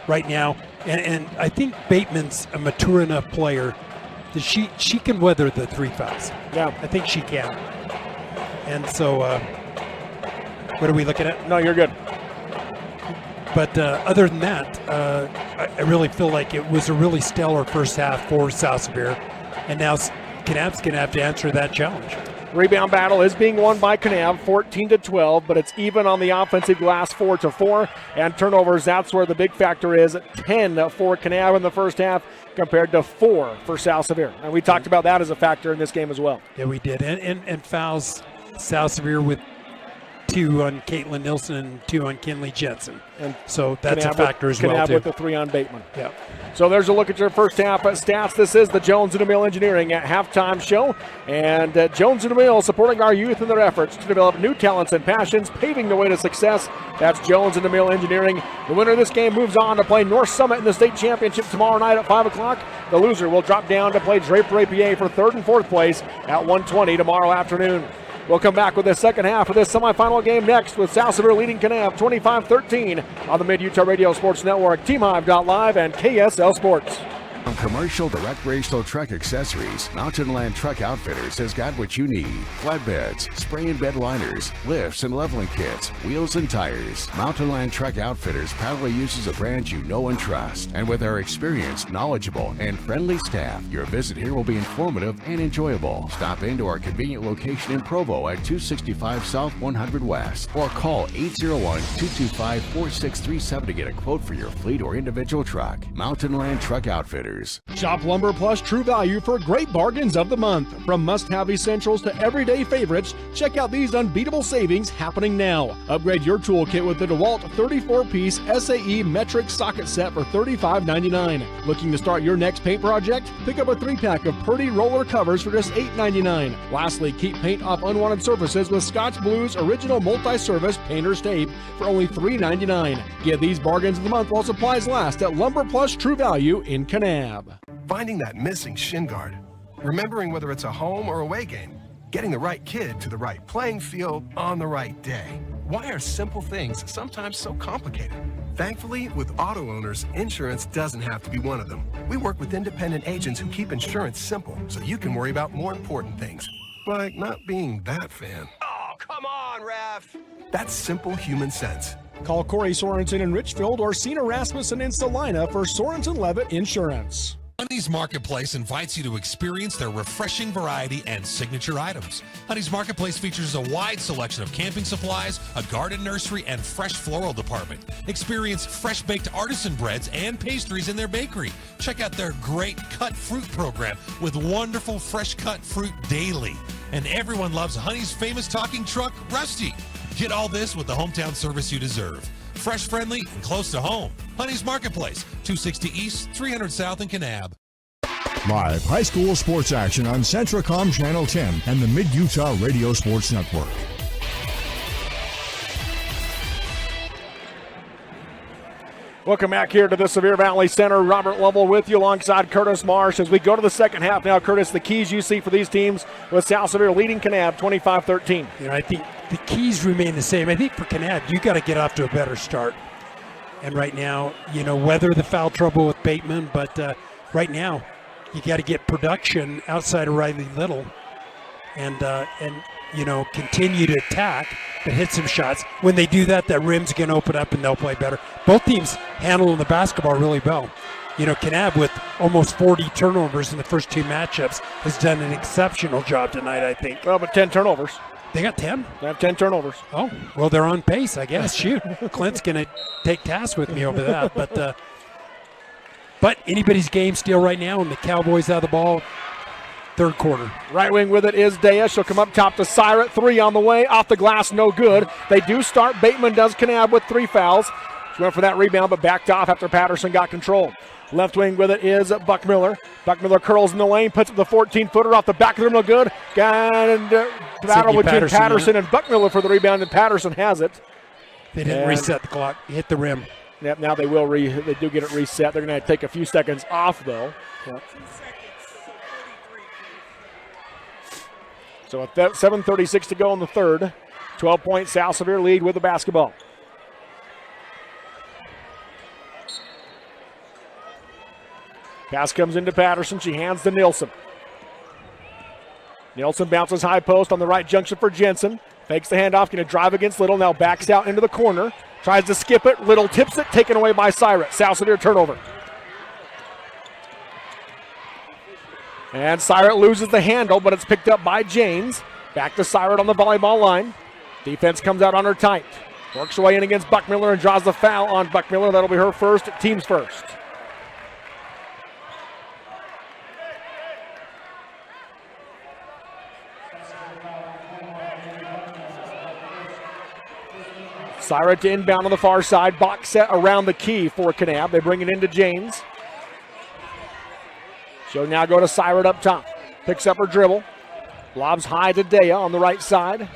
right now, and I think Bateman's a mature enough player that she can weather the 3 fouls. Yeah. I think she can. And so what are we looking at? No, you're good. But other than that, I really feel like it was a really stellar first half for South Sevier. And now Kanab's going to have to answer that challenge. Rebound battle is being won by Kanab, 14-12, but it's even on the offensive glass, 4-4. And turnovers, that's where the big factor is, 10 for Kanab in the first half compared to 4 for South Sevier. And we talked about that as a factor in this game as well. Yeah, we did. And fouls, South Sevier with 2 on Caitlin Nilsson and 2 on Kinley Jensen. And so that's Kanab a factor as well, Kanab too. with the 3 on Bateman. Yeah. So there's a look at your first half stats. This is the Jones & DeMille Engineering at halftime show. And Jones & DeMille supporting our youth in their efforts to develop new talents and passions, paving the way to success. That's Jones & DeMille Engineering. The winner of this game moves on to play North Summit in the state championship tomorrow night at 5 o'clock. The loser will drop down to play Draper APA for 3rd and 4th place at 1:20 tomorrow afternoon. We'll come back with the second half of this semifinal game next with South Sevier leading Kanab 25-13 on the Mid-Utah Radio Sports Network, TeamHive.live, and KSL Sports. From commercial to recreational truck accessories, Mountain Land Truck Outfitters has got what you need. Flatbeds, spray and bed liners, lifts and leveling kits, wheels and tires. Mountain Land Truck Outfitters proudly uses a brand you know and trust. And with our experienced, knowledgeable, and friendly staff, your visit here will be informative and enjoyable. Stop into our convenient location in Provo at 265 South 100 West or call 801-225-4637 to get a quote for your fleet or individual truck. Mountain Land Truck Outfitters. Shop Lumber Plus True Value for great bargains of the month. From must-have essentials to everyday favorites, check out these unbeatable savings happening now. Upgrade your toolkit with the DeWalt 34-piece SAE metric socket set for $35.99. Looking to start your next paint project? Pick up a 3-pack of Purdy roller covers for just $8.99. Lastly, keep paint off unwanted surfaces with Scotch Blue's original multi-service painter's tape for only $3.99. Get these bargains of the month while supplies last at Lumber Plus True Value in Kanab. Finding that missing shin guard, remembering whether it's a home or away game, getting the right kid to the right playing field on the right day. Why are simple things sometimes so complicated? Thankfully, with auto owners, insurance doesn't have to be one of them. We work with independent agents who keep insurance simple so you can worry about more important things, like not being that fan. Oh, come on, ref! That's simple human sense. Call Corey Sorensen in Richfield or Cena Rasmussen in Salina for Sorensen Levitt Insurance. Honey's Marketplace invites you to experience their refreshing variety and signature items. Honey's Marketplace features a wide selection of camping supplies, a garden nursery, and fresh floral department. Experience fresh-baked artisan breads and pastries in their bakery. Check out their great cut fruit program with wonderful fresh cut fruit daily. And everyone loves Honey's famous talking truck, Rusty. Get all this with the hometown service you deserve. Fresh, friendly, and close to home. Honey's Marketplace, 260 East, 300 South in Kanab. Live high school sports action on Centracom Channel 10 and the Mid-Utah Radio Sports Network. Welcome back here to the Sevier Valley Center. Robert Lovell with you alongside Curtis Marsh as we go to the second half now. Curtis, the keys you see for these teams with South Sevier leading Kanab 25-13. I think the keys remain the same. I think for Kanab, you got to get off to a better start. And right now, weather the foul trouble with Bateman, but right now, you got to get production outside of Riley Little and continue to attack, but hit some shots. When they do that, that rim's going to open up and they'll play better. Both teams handling the basketball really well. Kanab with almost 40 turnovers in the first two matchups has done an exceptional job tonight, I think. Well, but 10 turnovers. They got 10? They have 10 turnovers. Oh, well, they're on pace, I guess. Shoot, Clint's going to take task with me over that. But anybody's game still right now, and the Cowboys have the ball. Third quarter. Right wing with it is Dea. She'll come up top to Syrat. 3 on the way. Off the glass, no good. They do start. Bateman does Kanab with 3 fouls. She went for that rebound, but backed off after Patterson got control. Left wing with it is Buckmiller. Buckmiller curls in the lane, puts up the 14-footer off the back of the rim, no good. And battle between Patterson and Buckmiller for the rebound, and Patterson has it. They didn't reset the clock. Hit the rim. Yep, now they will. They do get it reset. They're going to take a few seconds off, though. Yep. So at 7:36 to go in the third. 12-point South Sevier lead with the basketball. Pass comes into Patterson. She hands to Nielsen. Nielsen bounces high post on the right junction for Jensen. Fakes the handoff, going to drive against Little. Now backs out into the corner. Tries to skip it. Little tips it. Taken away by Syrat. South Sevier turnover. And Syrat loses the handle, but it's picked up by James. Back to Syrat on the volleyball line. Defense comes out on her tight. Works her way in against Buckmiller and draws the foul on Buckmiller. That'll be her first, team's first. Syrat to inbound on the far side. Box set around the key for Kanab. They bring it into James. She'll now go to Syrat up top. Picks up her dribble. Lobs high to Dea on the right side.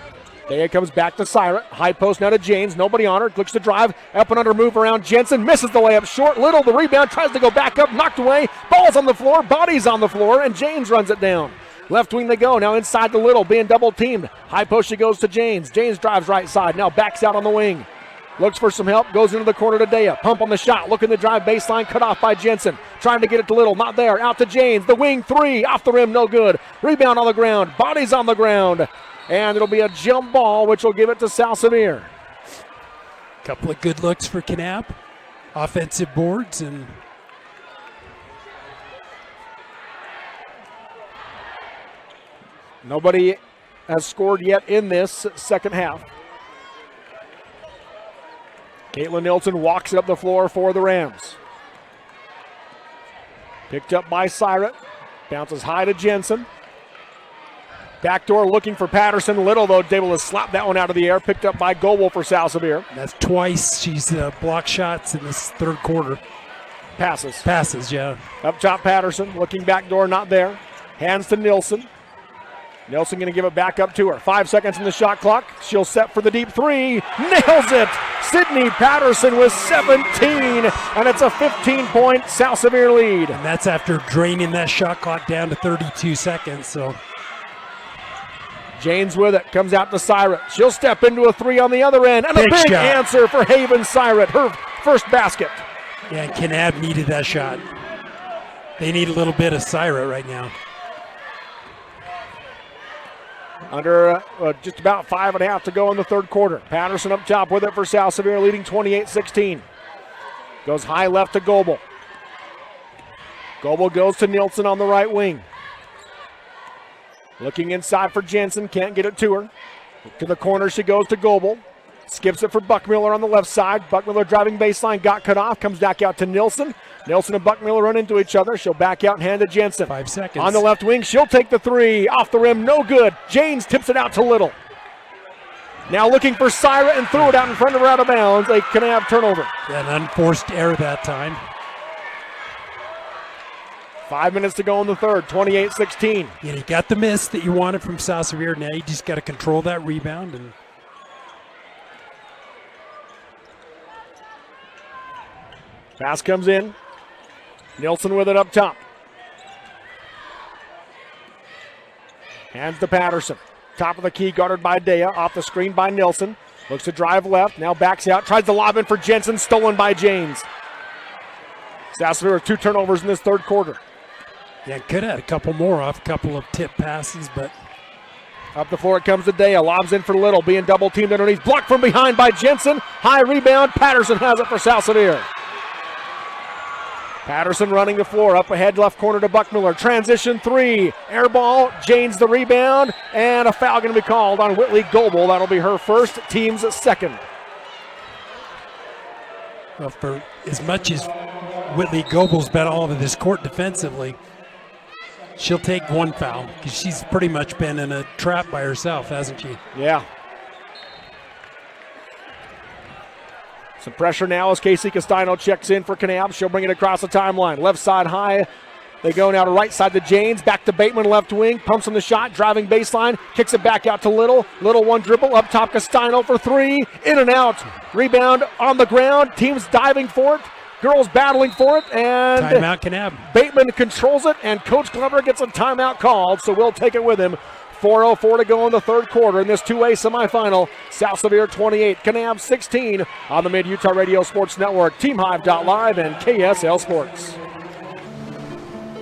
Dea comes back to Syrat. High post now to James. Nobody on her. Looks to drive. Up and under move around Jensen. Misses the layup short. Little the rebound. Tries to go back up. Knocked away. Ball's on the floor. Body's on the floor. And James runs it down. Left wing they go. Now inside the Little. Being double teamed. High post she goes to James. James drives right side. Now backs out on the wing. Looks for some help, goes into the corner to Dea. Pump on the shot, looking to drive baseline, cut off by Jensen. Trying to get it to Little, not there. Out to James, the wing 3, off the rim, no good. Rebound on the ground, bodies on the ground. And it'll be a jump ball, which will give it to South Sevier. Couple of good looks for Kanab. Offensive boards and... Nobody has scored yet in this second half. Caitlin Nielsen walks it up the floor for the Rams. Picked up by Syrat. Bounces high to Jensen. Backdoor looking for Patterson. Little, though, able to slap that one out of the air. Picked up by Goebel for South Sevier. That's twice she's blocked shots in this third quarter. Passes, yeah. Up top, Patterson. Looking backdoor, not there. Hands to Nielsen. Nielsen going to give it back up to her. 5 seconds in the shot clock. She'll set for the deep 3. Nails it! Sydney Patterson with 17, and it's a 15-point South Sevier lead. And that's after draining that shot clock down to 32 seconds. So James with it, comes out to Syrat. She'll step into a 3 on the other end, and a big answer for Haven Syrat, her first basket. Yeah, and Kanab needed that shot. They need a little bit of Syrat right now. Under just about 5.5 to go in the third quarter. Patterson up top with it for South Sevier, leading 28-16. Goes high left to Goebel. Goebel goes to Nielsen on the right wing. Looking inside for Jensen, can't get it to her. To the corner she goes to Goebel. Skips it for Buckmiller on the left side. Buckmiller driving baseline, got cut off, comes back out to Nielsen. Nielsen and Buckmiller run into each other. She'll back out and hand to Jensen. 5 seconds. On the left wing, she'll take the three. Off the rim, no good. Janes tips it out to Little. Now looking for Syra and threw it out in front of her out of bounds. A Kanab turnover. An unforced error that time. 5 minutes to go in the third, 28-16. Yeah, you got the miss that you wanted from South Sevier. Now you just got to control that rebound. And pass comes in. Nielsen with it up top. Hands to Patterson. Top of the key, guarded by Dea. Off the screen by Nielsen. Looks to drive left. Now backs out. Tries to lob in for Jensen. Stolen by Janes. South Sevier with 2 turnovers in this third quarter. yeah, could have had a couple more off, a couple of tip passes, but up the floor it comes to Dea. Lobs in for Little, being double teamed underneath. Blocked from behind by Jensen. High rebound. Patterson has it for South Sevier. Patterson running the floor. Up ahead, left corner to Buckmiller. Transition 3. Air ball. Janes the rebound. And a foul going to be called on Whitley Goebel. That'll be her first, team's second. Well, for as much as Whitley Goebel's been all over this court defensively, she'll take one foul because she's pretty much been in a trap by herself, hasn't she? Yeah. Some pressure now as Casey Castano checks in for Kanab. She'll bring it across the timeline. Left side high. They go now to right side to Janes. Back to Bateman, left wing. Pumps on the shot. Driving baseline. Kicks it back out to Little. Little one dribble. Up top Castano for 3. In and out. Rebound on the ground. Teams diving for it. Girls battling for it. And timeout Kanab. Bateman controls it. And Coach Glover gets a timeout called. So we'll take it with him. 4:04 to go in the third quarter in this 2A semifinal. South Sevier 28, Kanab 16 on the Mid-Utah Radio Sports Network, TeamHive.live, and KSL Sports.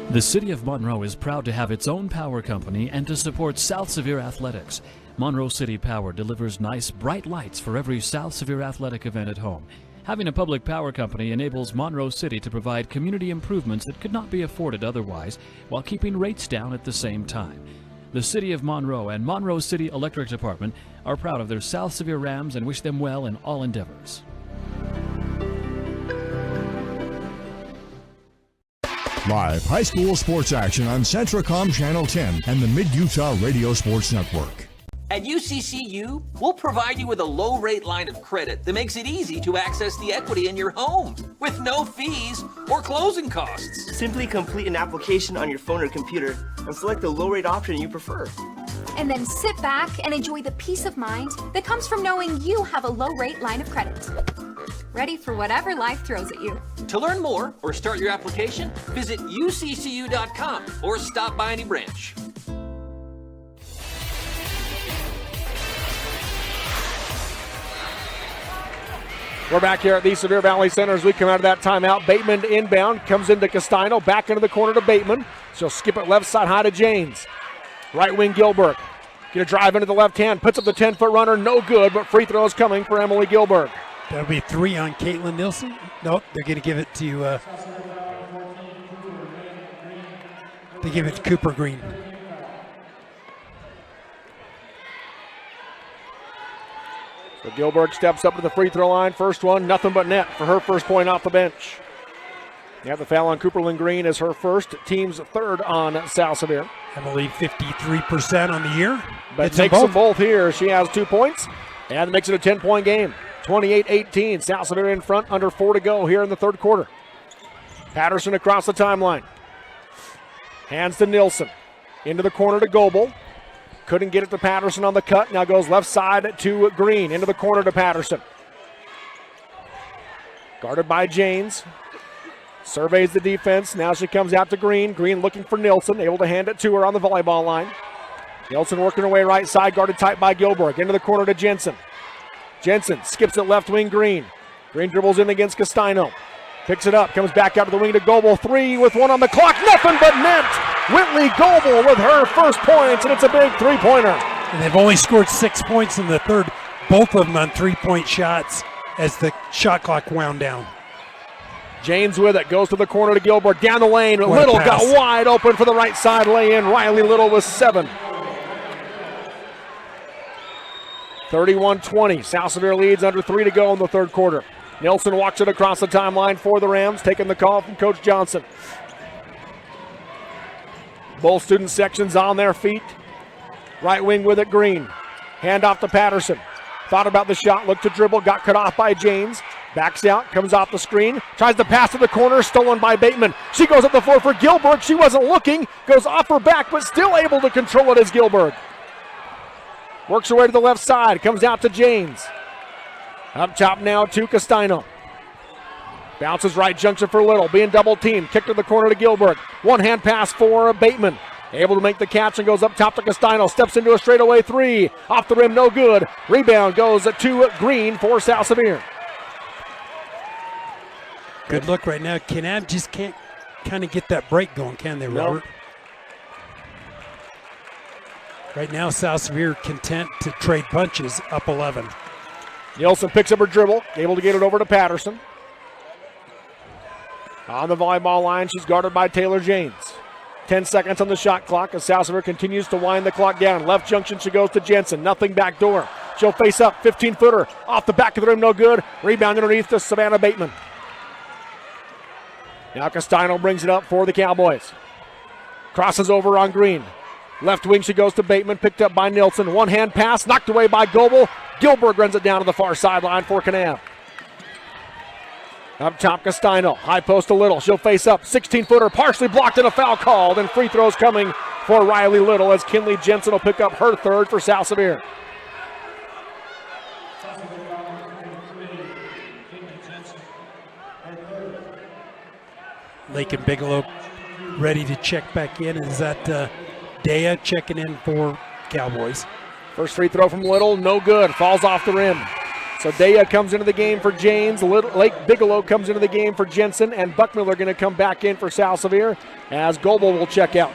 The City of Monroe is proud to have its own power company and to support South Sevier athletics. Monroe City Power delivers nice, bright lights for every South Sevier athletic event at home. Having a public power company enables Monroe City to provide community improvements that could not be afforded otherwise while keeping rates down at the same time. The City of Monroe and Monroe City Electric Department are proud of their South Sevier Rams and wish them well in all endeavors. Live high school sports action on Centracom Channel 10 and the Mid-Utah Radio Sports Network. At UCCU, we'll provide you with a low-rate line of credit that makes it easy to access the equity in your home with no fees or closing costs. Simply complete an application on your phone or computer and select the low-rate option you prefer. And then sit back and enjoy the peace of mind that comes from knowing you have a low-rate line of credit. Ready for whatever life throws at you. To learn more or start your application, visit uccu.com or stop by any branch. We're back here at the Sevier Valley Center as we come out of that timeout. Bateman to inbound, comes into Castino, back into the corner to Bateman. She'll skip it left side high to Janes. Right wing Gilbert. Gonna drive into the left hand, puts up the 10-foot runner, no good, but free throws coming for Emily Gilbert. That'll be 3 on Caitlin Nielsen. Nope, they're gonna give it to they give it to Cooper Green. So Gilbert steps up to the free throw line. First one, nothing but net for her first point off the bench. Yeah, the foul on Cooperlyn Green is her first, team's third on South Sevier. Emily 53% on the year. But takes them both here. She has 2 points and makes it a 10-point game. 28-18, South Sevier in front, under 4 to go here in the third quarter. Patterson across the timeline. Hands to Nielsen. Into the corner to Goebel. Couldn't get it to Patterson on the cut. Now goes left side to Green. Into the corner to Patterson. Guarded by Janes. Surveys the defense. Now she comes out to Green. Green looking for Nielsen. Able to hand it to her on the volleyball line. Nielsen working her way right side. Guarded tight by Gilbert. Into the corner to Jensen. Jensen skips it left wing Green. Green dribbles in against Castino. Picks it up. Comes back out to the wing to Goebel. 3 with 1 on the clock. Nothing but net. Whitley Goebel with her first points, and it's a big three-pointer. And they've only scored 6 points in the third, both of them on 3-point shots as the shot clock wound down. James with it, goes to the corner to Gilbert, down the lane. What a Little pass. got wide open for the right side lay-in. Riley Little with 7. 31-20. South Sevier leads under 3 to go in the third quarter. Nelson walks it across the timeline for the Rams, taking the call from Coach Johnson. Both student sections on their feet. Right wing with it, Green. Hand off to Patterson. Thought about the shot, looked to dribble, got cut off by James. Backs out, comes off the screen, tries to pass to the corner, stolen by Bateman. She goes up the floor for Gilbert. She wasn't looking, goes off her back, but still able to control it as Gilbert. Works her way to the left side, comes out to James. Up top now to Castino. Bounces right junction for Little, being double teamed. Kick to the corner to Gilbert. One hand pass for Bateman. Able to make the catch and goes up top to Castino. Steps into a straightaway 3. Off the rim, no good. Rebound goes to Green for South Sevier. Good look right now. Kanab just can't kind of get that break going, can they, Robert? Nope. Right now, South Sevier content to trade punches, up 11. Nielsen picks up her dribble, able to get it over to Patterson. On the volleyball line, she's guarded by Taylor James. 10 seconds on the shot clock as South Sevier continues to wind the clock down. Left junction, she goes to Jensen. Nothing back door. She'll face up, 15-footer. Off the back of the rim, no good. Rebound underneath to Savannah Bateman. Now Castino brings it up for the Cowboys. Crosses over on Green. Left wing, she goes to Bateman, picked up by Nilsson. One hand pass, knocked away by Goebel. Gilbert runs it down to the far sideline for Kanab. Up top, Castino. High post to Little. She'll face up. 16-footer, partially blocked and a foul called. And free throws coming for Riley Little as Kinley Jensen will pick up her third for South Sevier. Lake and Bigelow ready to check back in. Is that Dea checking in for Cowboys? First free throw from Little, no good. Falls off the rim. So Dea comes into the game for James. Lake Bigelow comes into the game for Jensen. And Buckmiller going to come back in for South Sevier as Goebel will check out.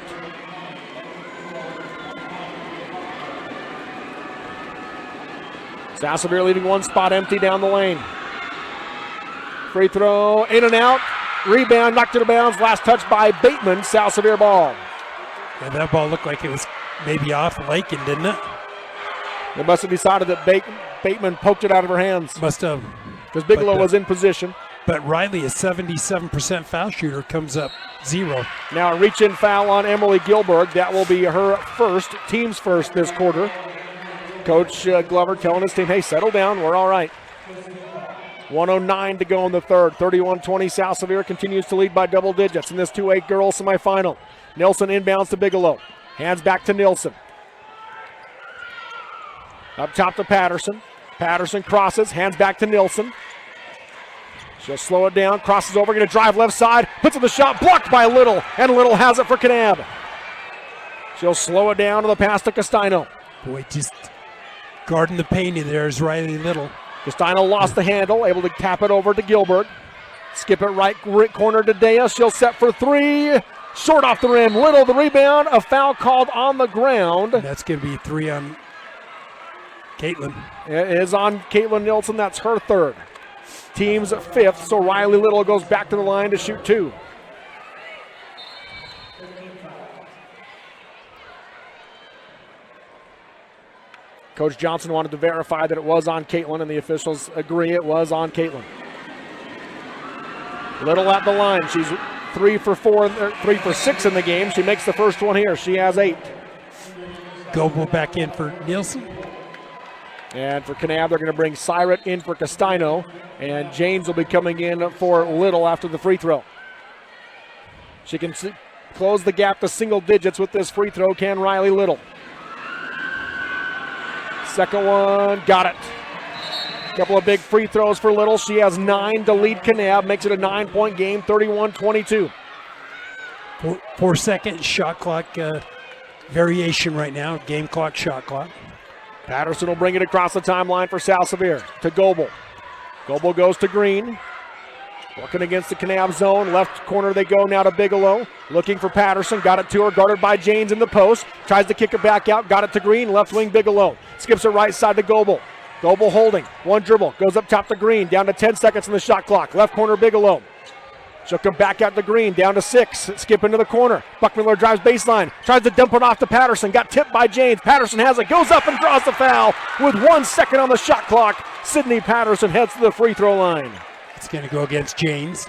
South Sevier leaving one spot empty down the lane. Free throw, in and out. Rebound, knocked it out of bounds. Last touch by Bateman. South Sevier ball. And that ball looked like it was maybe off Lakin, didn't it? They must have decided that Bateman poked it out of her hands. Must have. Because Bigelow was in position. But Riley, a 77% foul shooter, comes up 0. Now a reach-in foul on Emily Gilbert. That will be her first, team's first this quarter. Coach Glover telling his team, hey, settle down, we're all right. 1:09 to go in the third. 31-20, South Sevier continues to lead by double digits in this 2A girls semifinal. Nilsson inbounds to Bigelow. Hands back to Nilsson. Up top to Patterson. Patterson crosses, hands back to Nilsson. She'll slow it down, crosses over, going to drive left side, puts in the shot, blocked by Little, and Little has it for Kanab. She'll slow it down to the pass to Castino. Boy, just guarding the paint there is Riley Little. Castino lost the handle, able to tap it over to Gilbert. Skip it right corner to Dea. She'll set for 3. Short off the rim. Little the rebound. A foul called on the ground. That's going to be 3 on Caitlin. It is on Caitlin Nilsson. That's her third. Team's 5th, so Riley Little goes back to the line to shoot 2. Coach Johnson wanted to verify that it was on Caitlin, and the officials agree it was on Caitlin. Little at the line. She's 3 for 6 in the game. She makes the first one here. She has 8. Goebel back in for Nielsen. And for Kanab, they're going to bring Syret in for Castino, and James will be coming in for Little after the free throw. She can close the gap to single digits with this free throw, can Riley Little. Second one, got it. Couple of big free throws for Little. She has 9 to lead Kanab, makes it a 9-point game, 31-22. 4-second shot clock variation right now, game clock, shot clock. Patterson will bring it across the timeline for South Sevier to Goebel. Goebel goes to Green. Working against the Kanab zone. Left corner they go now to Bigelow. Looking for Patterson. Got it to her. Guarded by Janes in the post. Tries to kick it back out. Got it to Green. Left wing Bigelow. Skips it right side to Goebel. Goebel holding. One dribble. Goes up top to Green. Down to 10 seconds on the shot clock. Left corner Bigelow. She'll come back out to Green, down to 6. Skip into the corner. Buckmiller drives baseline. Tries to dump it off to Patterson. Got tipped by James. Patterson has it. Goes up and draws the foul with 1 second on the shot clock. Sydney Patterson heads to the free throw line. It's going to go against James.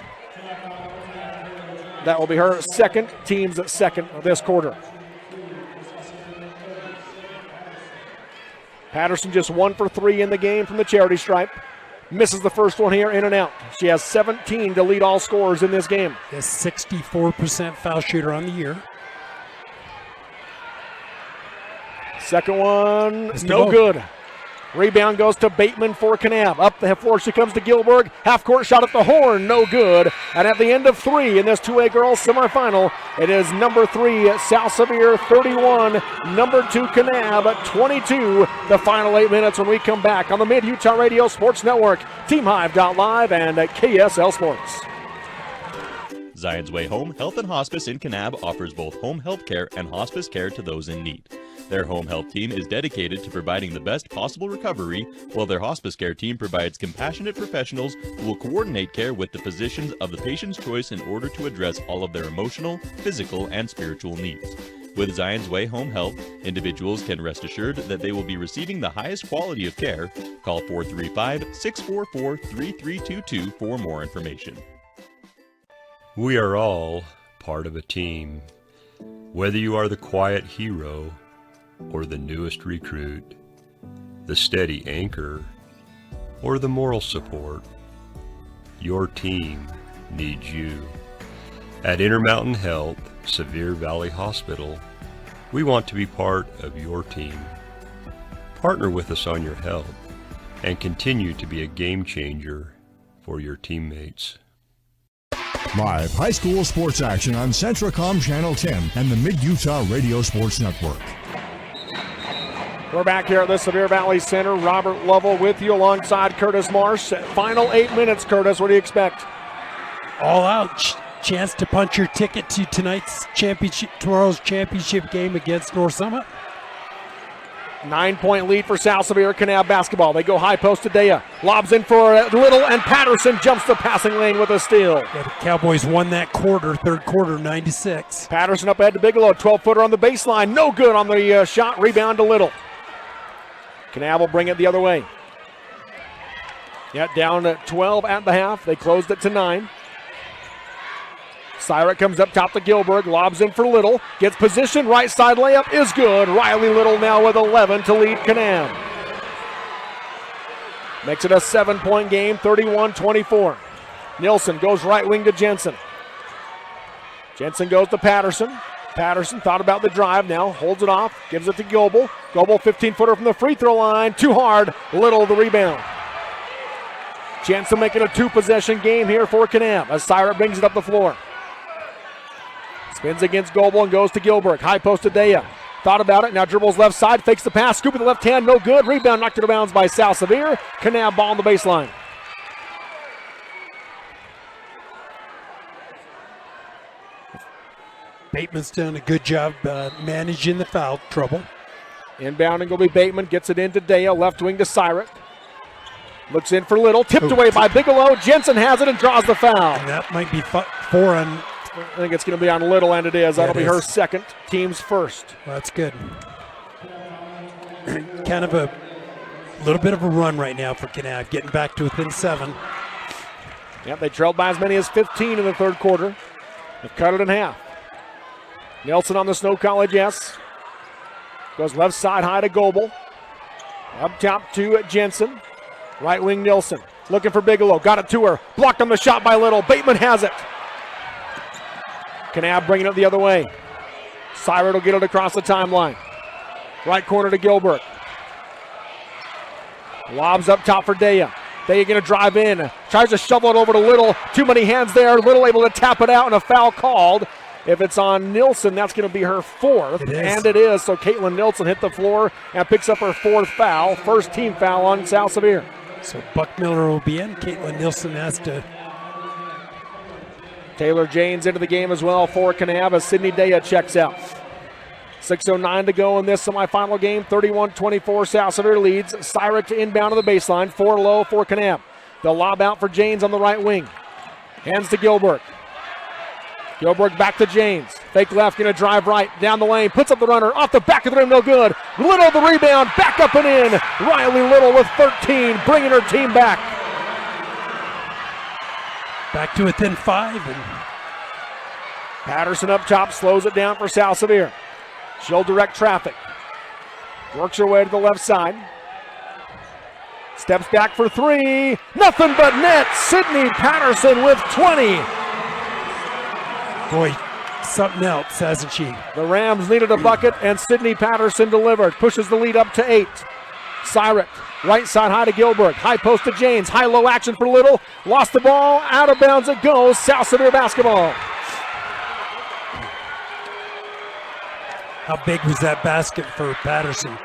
That will be her second, team's second of this quarter. Patterson just 1 for 3 in the game from the charity stripe. Misses the first one here, in and out. She has 17 to lead all scorers in this game. A 64% foul shooter on the year. Second one, no good. Rebound goes to Bateman for Kanab. Up the floor she comes to Gilberg. Half-court shot at the horn, no good. And at the end of 3 in this 2A girls semifinal, it is number 3 South Sevier 31, number 2 Kanab 22. The final 8 minutes when we come back on the Mid-Utah Radio Sports Network, TeamHive.live, and KSL Sports. Zion's Way Home Health and Hospice in Kanab offers both home health care and hospice care to those in need. Their home health team is dedicated to providing the best possible recovery, while their hospice care team provides compassionate professionals who will coordinate care with the physicians of the patient's choice in order to address all of their emotional, physical, and spiritual needs. With Zion's Way Home Health, individuals can rest assured that they will be receiving the highest quality of care. Call 435-644-3322 for more information. We are all part of a team. Whether you are the quiet hero or the newest recruit, the steady anchor or the moral support, your team needs you. At Intermountain Health, Sevier Valley Hospital, we want to be part of your team. Partner with us on your health and continue to be a game changer for your teammates. Live high school sports action on Centracom Channel 10 and the Mid-Utah Radio Sports Network. We're back here at the Sevier Valley Center. Robert Lovell with you alongside Curtis Marsh. Final 8 minutes, Curtis. What do you expect? All out. Chance to punch your ticket to tomorrow's championship game against North Summit. 9-point lead for South Sevier Kanab basketball. They go high post to Dea. Lobs in for Little, and Patterson jumps the passing lane with a steal. Yeah, the Cowboys won that quarter, third quarter, 9-6. Patterson up ahead to Bigelow. 12-footer on the baseline. No good on the shot. Rebound to Little. Kanab will bring it the other way. Yeah, down to 12 at the half. They closed it to 9. Syrick comes up top to Gilberg, lobs in for Little, gets position, right side layup is good. Riley Little now with 11 to lead Kanab. Makes it a 7-point game, 31-24. Nilsson goes right wing to Jensen. Jensen goes to Patterson. Patterson thought about the drive now, holds it off, gives it to Goebel. Goebel 15-footer from the free throw line, too hard, Little the rebound. Jensen making a 2-possession game here for Kanab as Syrick brings it up the floor. Spins against Goebel and goes to Gilberg. High post to Dea. Thought about it. Now dribbles left side. Fakes the pass. Scoop with the left hand. No good. Rebound knocked out of bounds by South Sevier. Kanab ball on the baseline. Bateman's done a good job managing the foul trouble. Inbounding will be Bateman. Gets it into Dea. Left wing to Syrick. Looks in for Little. Tipped away by Bigelow. Jensen has it and draws the foul. And that might be 4 on... I think it's going to be on Little, and it is. That'll be her second, team's first. Well, that's good. Kind of a little bit of a run right now for Kanab, getting back to within 7. Yep, they trailed by as many as 15 in the third quarter. They've cut it in half. Nelson on the Snow College, yes. Goes left side high to Goebel. Up top to Jensen. Right wing Nilsson. Looking for Bigelow. Got it to her. Blocked on the shot by Little. Bateman has it. Kanab bringing it the other way. Syrick will get it across the timeline. Right corner to Gilbert. Lobs up top for Dea. Dea going to drive in. Tries to shovel it over to Little. Too many hands there. Little able to tap it out and a foul called. If it's on Nilsson, that's going to be her 4th. And it is. So Caitlin Nilsson hit the floor and picks up her 4th foul. First team foul on South Sevier. So Buckmiller will be in. Caitlin Nilsson has to... Taylor Janes into the game as well for Kanab as Sydney Dea checks out. 6:09 to go in this semifinal game. 31-24 South Sevier leads. Syrick to inbound to the baseline. 4 low for Kanab. They'll lob out for Janes on the right wing. Hands to Gilbert. Gilbert back to James. Fake left, going to drive right, down the lane, puts up the runner, off the back of the rim, no good. Little the rebound, back up and in. Riley Little with 13, bringing her team back. Back to within 5. And Patterson up top, slows it down for South Sevier. She'll direct traffic. Works her way to the left side. Steps back for 3. Nothing but net. Sydney Patterson with 20. Boy, something else, hasn't she? The Rams needed a bucket, and Sydney Patterson delivered. Pushes the lead up to 8. Syrick, right side high to Gilbert. High post to James. High-low action for Little. Lost the ball. Out of bounds it goes. South Sevier basketball. How big was that basket for Patterson?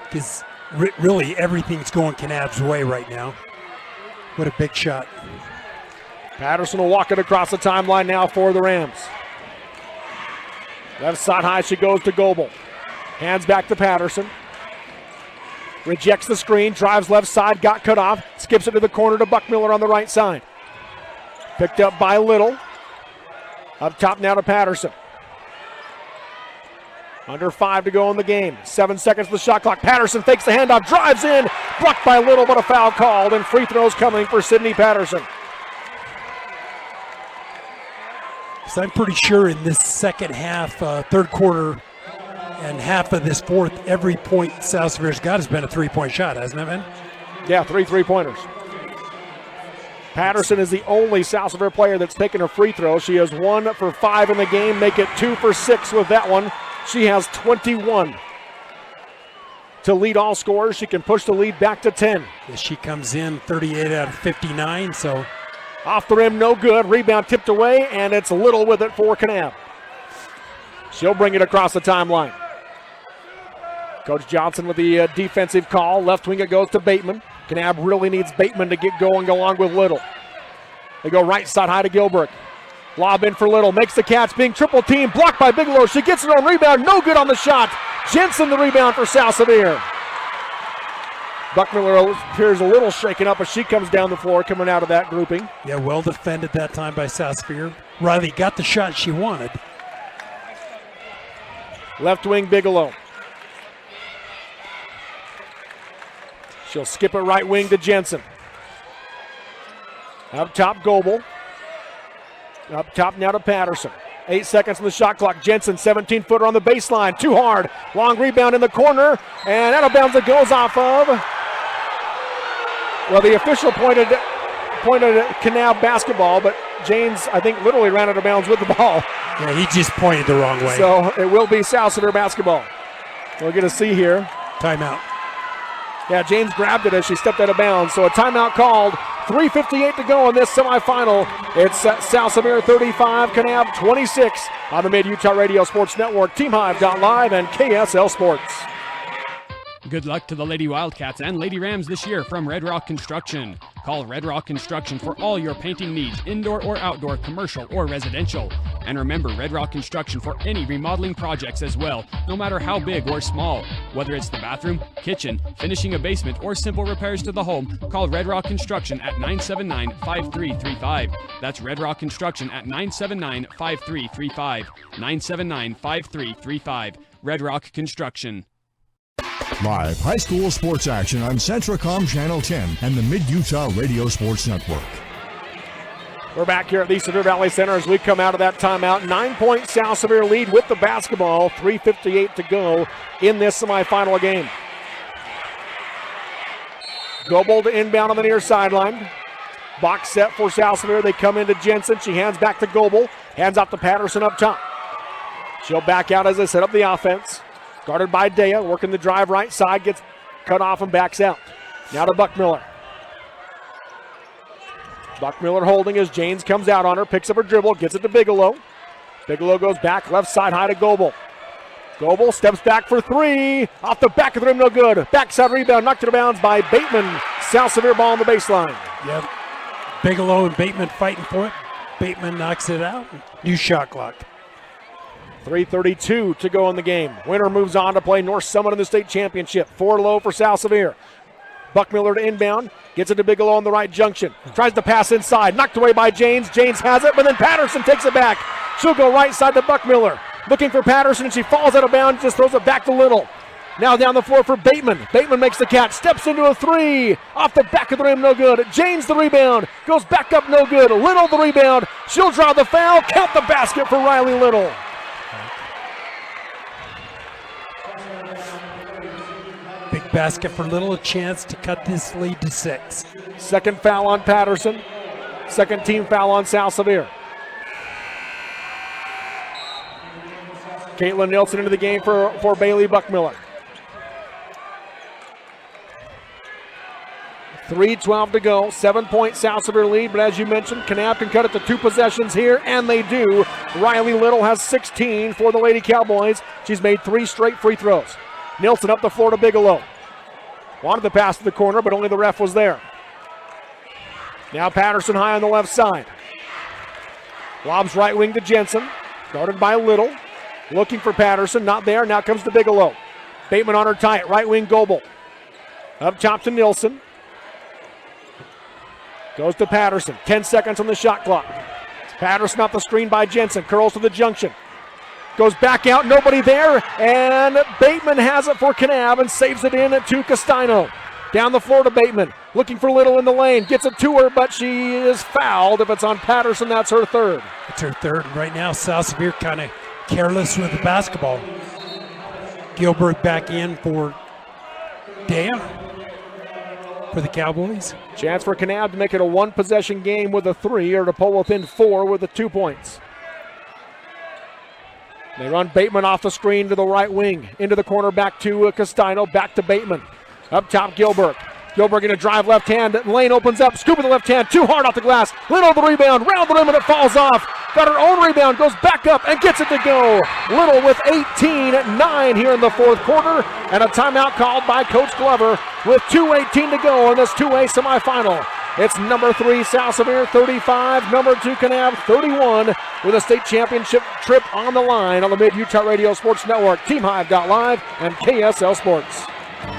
Because really everything's going Kanab's way right now. What a big shot. Patterson will walk it across the timeline now for the Rams. Left side high, she goes to Goebel. Hands back to Patterson. Rejects the screen, drives left side, got cut off, skips it to the corner to Buckmiller on the right side. Picked up by Little. Up top now to Patterson. Under 5 to go in the game. 7 seconds to the shot clock. Patterson fakes the handoff, drives in, blocked by Little, but a foul called, and free throws coming for Sydney Patterson. So I'm pretty sure in this second half, third quarter, and half of this fourth, every point South Sevier's got has been a three-point shot, hasn't it, man? Yeah, 3 3-pointers. Patterson is the only South Sevier player that's taken a free throw. She has 1 for 5 in the game, make it 2 for 6 with that one. She has 21. To lead all scorers, she can push the lead back to 10. She comes in 38 out of 59, so. Off the rim, no good. Rebound tipped away, and it's Little with it for Kanab. She'll bring it across the timeline. Coach Johnson with the defensive call. Left wing it goes to Bateman. Kanab really needs Bateman to get going along with Little. They go right side high to Gilbert. Lob in for Little. Makes the catch, being triple team. Blocked by Bigelow. She gets it on rebound. No good on the shot. Jensen the rebound for South Sevier. Buckmiller appears a little shaken up as she comes down the floor coming out of that grouping. Yeah, well defended that time by South Sevier. Riley got the shot she wanted. Left wing Bigelow. She'll skip it right wing to Jensen. Up top, Goebel. Up top now to Patterson. 8 seconds on the shot clock. Jensen, 17-footer on the baseline. Too hard. Long rebound in the corner. And out of bounds it goes off of. Well, the official pointed at Kanab basketball, but James, I think, literally ran out of bounds with the ball. Yeah, he just pointed the wrong way. So it will be South Sevier basketball. We're going to see here. Timeout. Yeah, James grabbed it as she stepped out of bounds. So a timeout called. 3:58 to go in this semifinal. It's South Sevier 35, Kanab 26 on the Mid-Utah Radio Sports Network, TeamHive.live, and KSL Sports. Good luck to the Lady Wildcats and Lady Rams this year from Red Rock Construction. Call Red Rock Construction for all your painting needs, indoor or outdoor, commercial or residential. And remember, Red Rock Construction for any remodeling projects as well, no matter how big or small. Whether it's the bathroom, kitchen, finishing a basement, or simple repairs to the home, call Red Rock Construction at 979-5335. That's Red Rock Construction at 979-5335. 979-5335. Red Rock Construction. Live high school sports action on Centracom Channel 10 and the Mid-Utah Radio Sports Network. We're back here at the Sevier Valley Center as we come out of that timeout. 9-point South Sevier lead with the basketball. 3:58 to go in this semifinal game. Goebel to inbound on the near sideline. Box set for South Sevier. They come into Jensen. She hands back to Goebel. Hands off to Patterson up top. She'll back out as they set up the offense. Guarded by Dea, working the drive right side, gets cut off and backs out. Now to Buckmiller. Buckmiller holding as James comes out on her, picks up her dribble, gets it to Bigelow. Bigelow goes back, left side high to Goebel. Goebel steps back for 3. Off the back of the rim, no good. Backside rebound, knocked it out of bounds by Bateman. South Sevier ball on the baseline. Yep. Bigelow and Bateman fighting for it. Bateman knocks it out. New shot clock. 3:32 to go in the game. Winner moves on to play North Summit in the state championship. 4 low for South Sevier. Buckmiller to inbound. Gets it to Bigelow on the right junction. Tries to pass inside. Knocked away by James. James has it, but then Patterson takes it back. She'll go right side to Buckmiller. Looking for Patterson, and she falls out of bounds, just throws it back to Little. Now down the floor for Bateman. Bateman makes the catch, steps into a three. Off the back of the rim, no good. James the rebound, goes back up, no good. Little the rebound. She'll draw the foul, count the basket for Riley Little. Big basket for Little, a chance to cut this lead to 6. Second foul on Patterson. Second team foul on South Sevier. Caitlin Nilsson into the game for Bailey Buckmiller. 3:12 to go, 7-point South Sevier lead, but as you mentioned, Kanab can cut it to 2 possessions here, and they do. Riley Little has 16 for the Lady Cowboys. She's made 3 straight free throws. Nilsson up the floor to Bigelow. Wanted the pass to the corner, but only the ref was there. Now Patterson high on the left side. Lobs right wing to Jensen, guarded by Little. Looking for Patterson, not there, now comes to Bigelow. Bateman on her tight, right wing Goebel. Up top to Nilsson. Goes to Patterson, 10 seconds on the shot clock. Patterson off the screen by Jensen, curls to the junction. Goes back out, nobody there, and Bateman has it for Kanab and saves it in to Castino. Down the floor to Bateman, looking for Little in the lane, gets it to her, but she is fouled. If it's on Patterson, that's her third. It's her third. Right now, South Sevier kind of careless with the basketball. Gilbert back in for Dea for the Cowboys. Chance for Kanab to make it a 1-possession game with a 3 or to pull within 4 with the 2 points. They run Bateman off the screen to the right wing, into the corner, back to Castino, back to Bateman. Up top, Gilbert. Gilbert going to drive left hand. Lane opens up, scoop with the left hand, too hard off the glass. Little the rebound, round the rim, and it falls off. Got her own rebound, goes back up and gets it to go. Little with 18-9 here in the 4th quarter, and a timeout called by Coach Glover with 2:18 to go in this 2A semifinal. It's number 3 South Sevier 35, number 2 Kanab 31, with a state championship trip on the line on the Mid-Utah Radio Sports Network, TeamHive.live, and KSL Sports.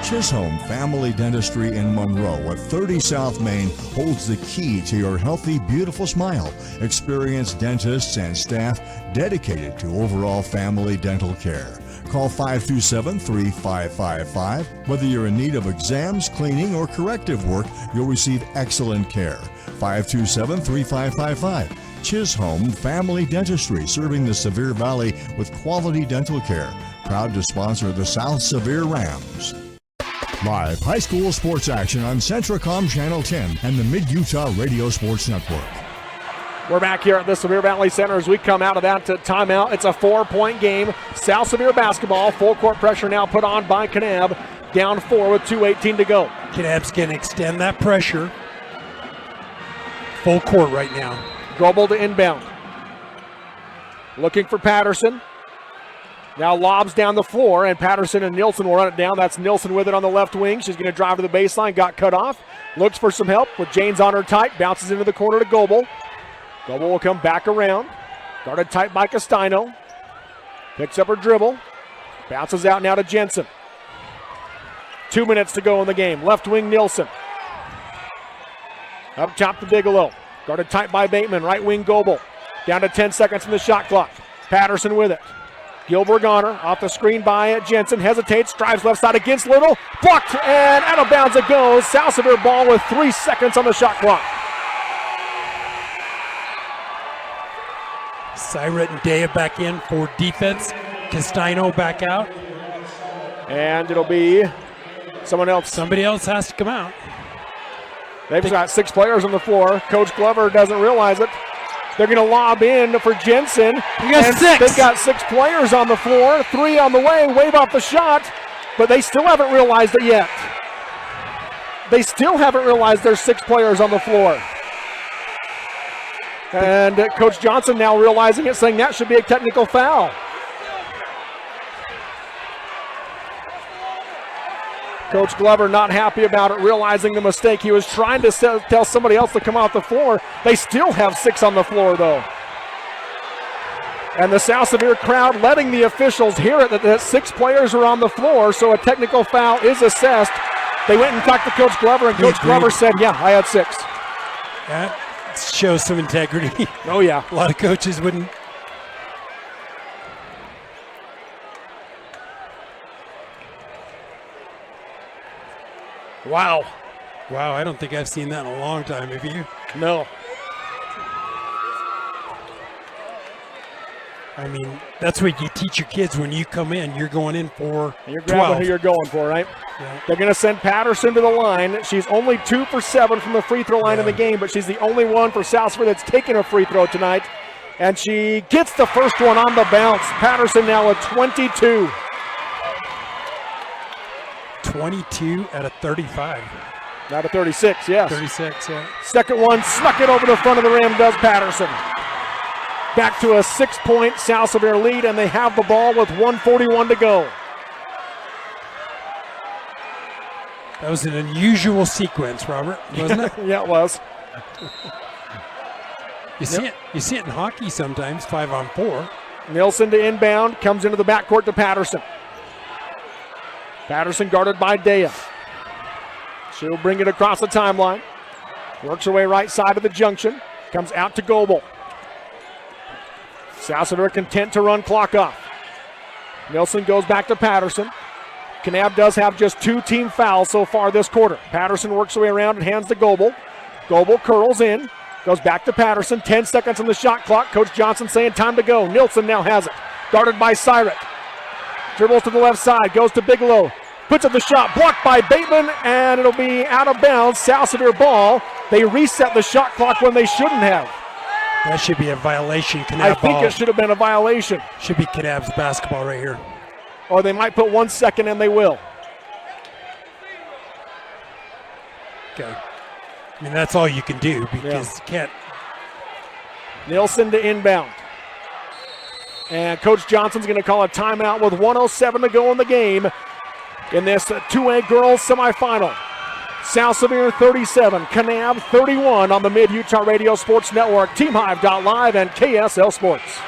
Chisholm Family Dentistry in Monroe at 30 South Main holds the key to your healthy, beautiful smile. Experienced dentists and staff dedicated to overall family dental care. Call 527-3555. Whether you're in need of exams, cleaning, or corrective work, you'll receive excellent care. 527-3555. Chisholm Family Dentistry, serving the Sevier Valley with quality dental care. Proud to sponsor the South Sevier Rams. Live high school sports action on Centracom Channel 10 and the Mid-Utah Radio Sports Network. We're back here at the Sevier Valley Center as we come out of that timeout. It's a 4-point game. South Sevier basketball. Full court pressure now put on by Kanab. Down 4 with 2:18 to go. Kanab's going to extend that pressure. Full court right now. Goebel to inbound. Looking for Patterson. Now lobs down the floor, and Patterson and Nilsson will run it down. That's Nilsson with it on the left wing. She's going to drive to the baseline, got cut off. Looks for some help with Janes on her tight. Bounces into the corner to Goebel. Goebel will come back around. Guarded tight by Castino. Picks up her dribble. Bounces out now to Jensen. 2 minutes to go in the game. Left wing Nilsson. Up top to Bigelow. Guarded tight by Bateman. Right wing Goebel. Down to 10 seconds in the shot clock. Patterson with it. Gilbert Goner off the screen by Jensen. Hesitates. Drives left side against Little. Blocked and out of bounds it goes. South Sevier ball with 3 seconds on the shot clock. Syret and Dea back in for defense. Castino back out. And it'll be someone else. Somebody else has to come out. They've got 6 players on the floor. Coach Glover doesn't realize it. They're going to lob in for Jensen. They've got 6 players on the floor. 3 on the way. Wave off the shot. But they still haven't realized it yet. They still haven't realized there's 6 players on the floor. And Coach Johnson now realizing it, saying that should be a technical foul. Coach Glover not happy about it, realizing the mistake. He was trying to tell somebody else to come off the floor. They still have 6 on the floor, though. And the South Sevier crowd letting the officials hear it that 6 players are on the floor, so a technical foul is assessed. They went and talked to Coach Glover, and Coach Glover said, yeah, I had 6. That shows some integrity. Oh, yeah. A lot of coaches wouldn't Wow. Wow, I don't think I've seen that in a long time. Have you? No. I mean, that's what you teach your kids when you come in. You're going in for You're grabbing 12. who you're going for, right? Yeah. They're going to send Patterson to the line. She's only 2 for 7 from the free throw line in the game, but she's the only one for South Sevier that's taken a free throw tonight. And she gets the first one on the bounce. Patterson now with 22. 22 out of 35. Out of 36, yes. 36, yeah. Second one, snuck it over the front of the rim, does Patterson. Back to a 6-point South Sevier lead, and they have the ball with 1:41 to go. That was an unusual sequence, Robert, wasn't it? Yeah, it was. You see it in hockey sometimes, 5-on-4. Nilsson to inbound, comes into the backcourt to Patterson. Patterson guarded by Dea. She'll bring it across the timeline. Works her way right side of the junction. Comes out to Goebel. South Sevier content to run clock off. Nilsson goes back to Patterson. Kanab does have just 2 team fouls so far this quarter. Patterson works her way around and hands to Goebel. Goebel curls in. Goes back to Patterson. 10 seconds on the shot clock. Coach Johnson saying time to go. Nilsson now has it. Guarded by Syrick. Dribbles to the left side. Goes to Bigelow. Puts up the shot. Blocked by Bateman. And it'll be out of bounds. South Sevier ball. They reset the shot clock when they shouldn't have. That should be a violation. Kanab I think ball. it should have been a violation. Should be Kanab's basketball right here. Or they might put 1 second and they will. Okay. I mean, that's all you can do because you can't. Nilsson to inbound. And Coach Johnson's going to call a timeout with 1:07 to go in the game in this 2A girls semifinal. South Sevier 37, Kanab 31 on the Mid-Utah Radio Sports Network, TeamHive.live, and KSL Sports.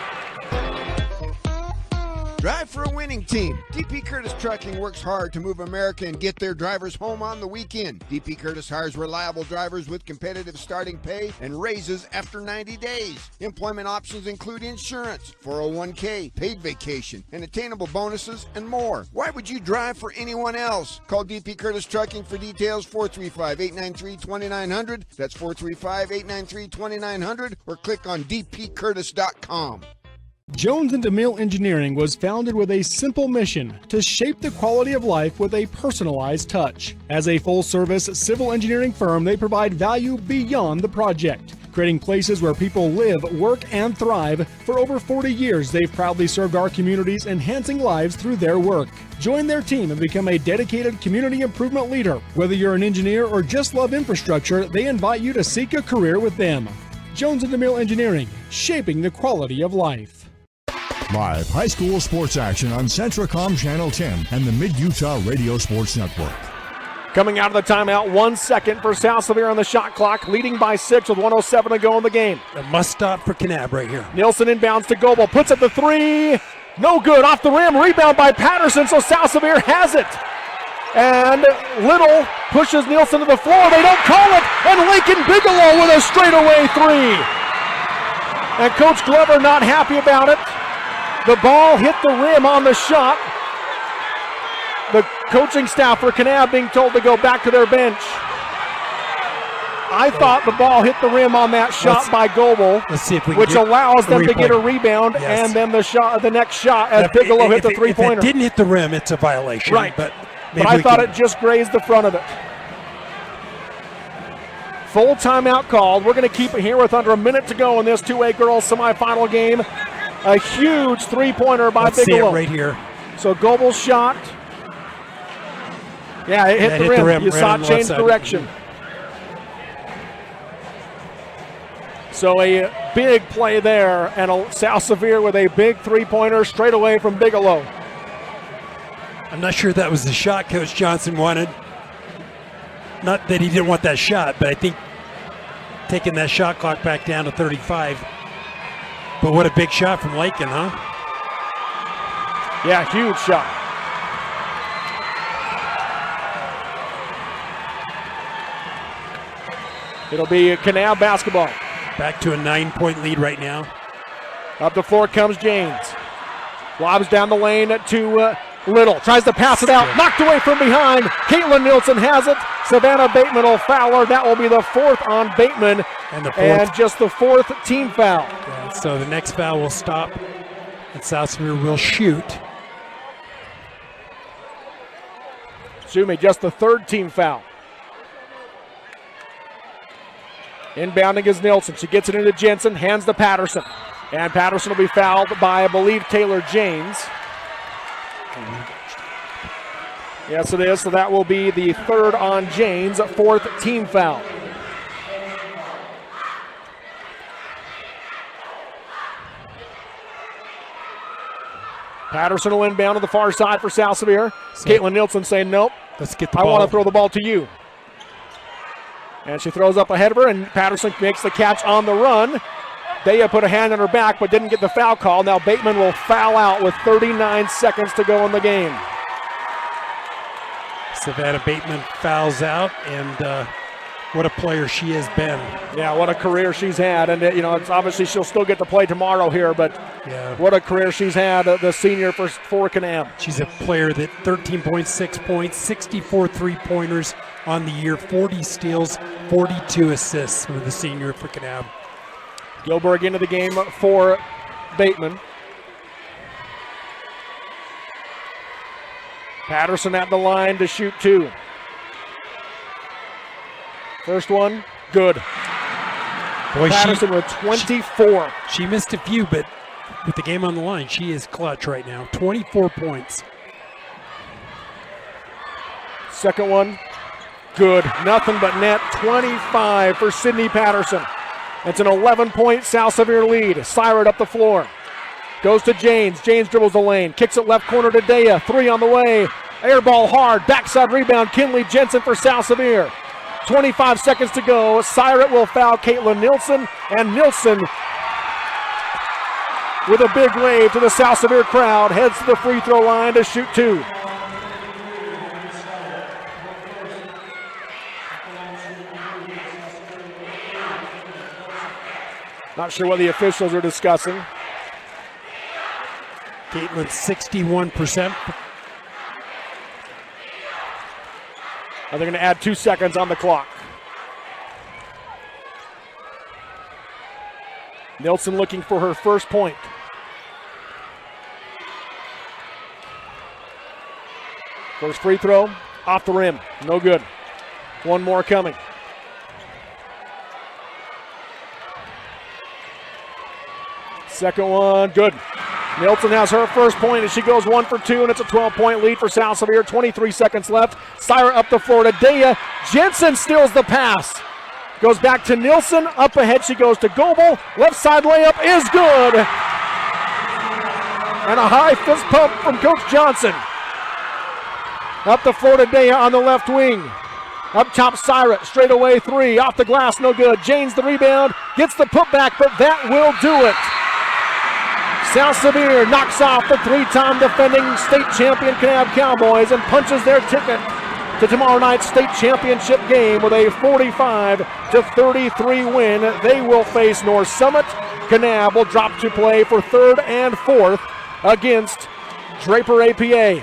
Drive for a winning team. DP Curtis Trucking works hard to move America and get their drivers home on the weekend. DP Curtis hires reliable drivers with competitive starting pay and raises after 90 days. Employment options include insurance, 401k, paid vacation, and attainable bonuses, and more. Why would you drive for anyone else? Call DP Curtis Trucking for details, 435-893-2900. That's 435-893-2900, or click on dpcurtis.com. Jones and DeMille Engineering was founded with a simple mission to shape the quality of life with a personalized touch. As a full-service civil engineering firm, they provide value beyond the project, creating places where people live, work, and thrive. For over 40 years, they've proudly served our communities, enhancing lives through their work. Join their team and become a dedicated community improvement leader. Whether you're an engineer or just love infrastructure, they invite you to seek a career with them. Jones and DeMille Engineering, shaping the quality of life. Live high school sports action on Centracom Channel 10 and the Mid-Utah Radio Sports Network. Coming out of the timeout, 1 second for South Sevier on the shot clock, leading by 6 with 1:07 to go in the game. A must stop for Kanab right here. Nilsson inbounds to Goebel, puts up the 3. No good, off the rim, rebound by Patterson, so South Sevier has it. And Little pushes Nilsson to the floor, they don't call it, and Lincoln Bigelow with a straightaway 3. And Coach Glover not happy about it. The ball hit the rim on the shot. The coaching staff for Kanab being told to go back to their bench. I thought the ball hit the rim on that shot by Goebel, let's see if we which can allows them to replay. get a rebound, Yes. and then the next shot as Bigelow hit the three-pointer. If it didn't hit the rim, it's a violation. Right, but I thought it just grazed the front of it. Full timeout called. We're going to keep it here with under a minute to go in this 2A girls semifinal game. A huge three-pointer by Let's Bigelow. see it right here. So Goebel's shot. Yeah, it hit the rim. You right saw on it the change left side. direction. So a big play there, and South Sevier with a big three-pointer straight away from Bigelow. I'm not sure that was the shot Coach Johnson wanted. Not that he didn't want that shot, but I think taking that shot clock back down to 35. But what a big shot from Lakin, huh? Yeah, huge shot. It'll be Kanab basketball. Back to a 9-point lead right now. Up the floor comes James. Lobs down the lane to Little. Tries to pass it out. Knocked away from behind. Caitlin Nilsson has it. Savannah Bateman will foul her. That will be the 4th on Bateman and just the 4th team foul. Yeah, so the next foul will stop and South Sevier will shoot. Just the 3rd team foul. Inbounding is Nilsson. She gets it into Jensen, hands to Patterson. And Patterson will be fouled by, I believe, Taylor James. Yes, it is. So that will be the 3rd on James, 4th team foul. Patterson will inbound to the far side for South Sevier. Caitlin Nilsson saying, nope, let's get the I ball. want to throw the ball to you. And she throws up ahead of her, and Patterson makes the catch on the run. Daya put a hand on her back, but didn't get the foul call. Now Bateman will foul out with 39 seconds to go in the game. Savannah Bateman fouls out, and what a player she has been. Yeah, what a career she's had. And, it's obviously she'll still get to play tomorrow here, but what a career she's had, the senior for Kanab. She's a player that 13.6 points, 64 three-pointers on the year, 40 steals, 42 assists for the senior for Kanab. Gilberg into the game for Bateman. Patterson at the line to shoot 2. First one, good. Boy, Patterson with 24. She missed a few, but with the game on the line, she is clutch right now. 24 points. Second one, good. Nothing but net. 25 for Sydney Patterson. It's an 11-point South Sevier lead. Sired up the floor. Goes to James. James dribbles the lane. Kicks it left corner to Daya. 3 on the way. Air ball hard. Backside rebound. Kinley Jensen for South Sevier. 25 seconds to go. Siret will foul Caitlin Nilsson. And Nilsson, with a big wave to the South Sevier crowd, heads to the free throw line to shoot 2. Not sure what the officials are discussing. Caitlin 61%. They're going to add 2 seconds on the clock. Nilsson looking for her first point. First free throw, off the rim, no good. One more coming. Second one, good. Nilsson has her first point as she goes 1 for 2, and it's a 12-point lead for South Sevier. 23 seconds left. Syra up the floor to Daya. Jensen steals the pass. Goes back to Nilsson. Up ahead she goes to Goebel. Left side layup is good. And a high fist pump from Coach Johnson. Up the floor to Daya on the left wing. Up top, Syra, straight away 3. Off the glass, no good. Janes the rebound. Gets the putback, but that will do it. South Sevier knocks off the 3-time defending state champion Kanab Cowboys and punches their ticket to tomorrow night's state championship game with a 45-33 win. They will face North Summit. Kanab will drop to play for 3rd and 4th against Draper APA.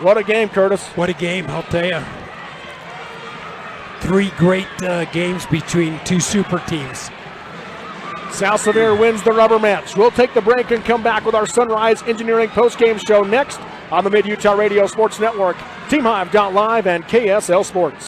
What a game, Curtis. What a game, I'll tell you. 3 great games between 2 super teams. South Sevier wins the rubber match. We'll take the break and come back with our Sunrise Engineering postgame show next on the Mid-Utah Radio Sports Network, TeamHive.live, and KSL Sports.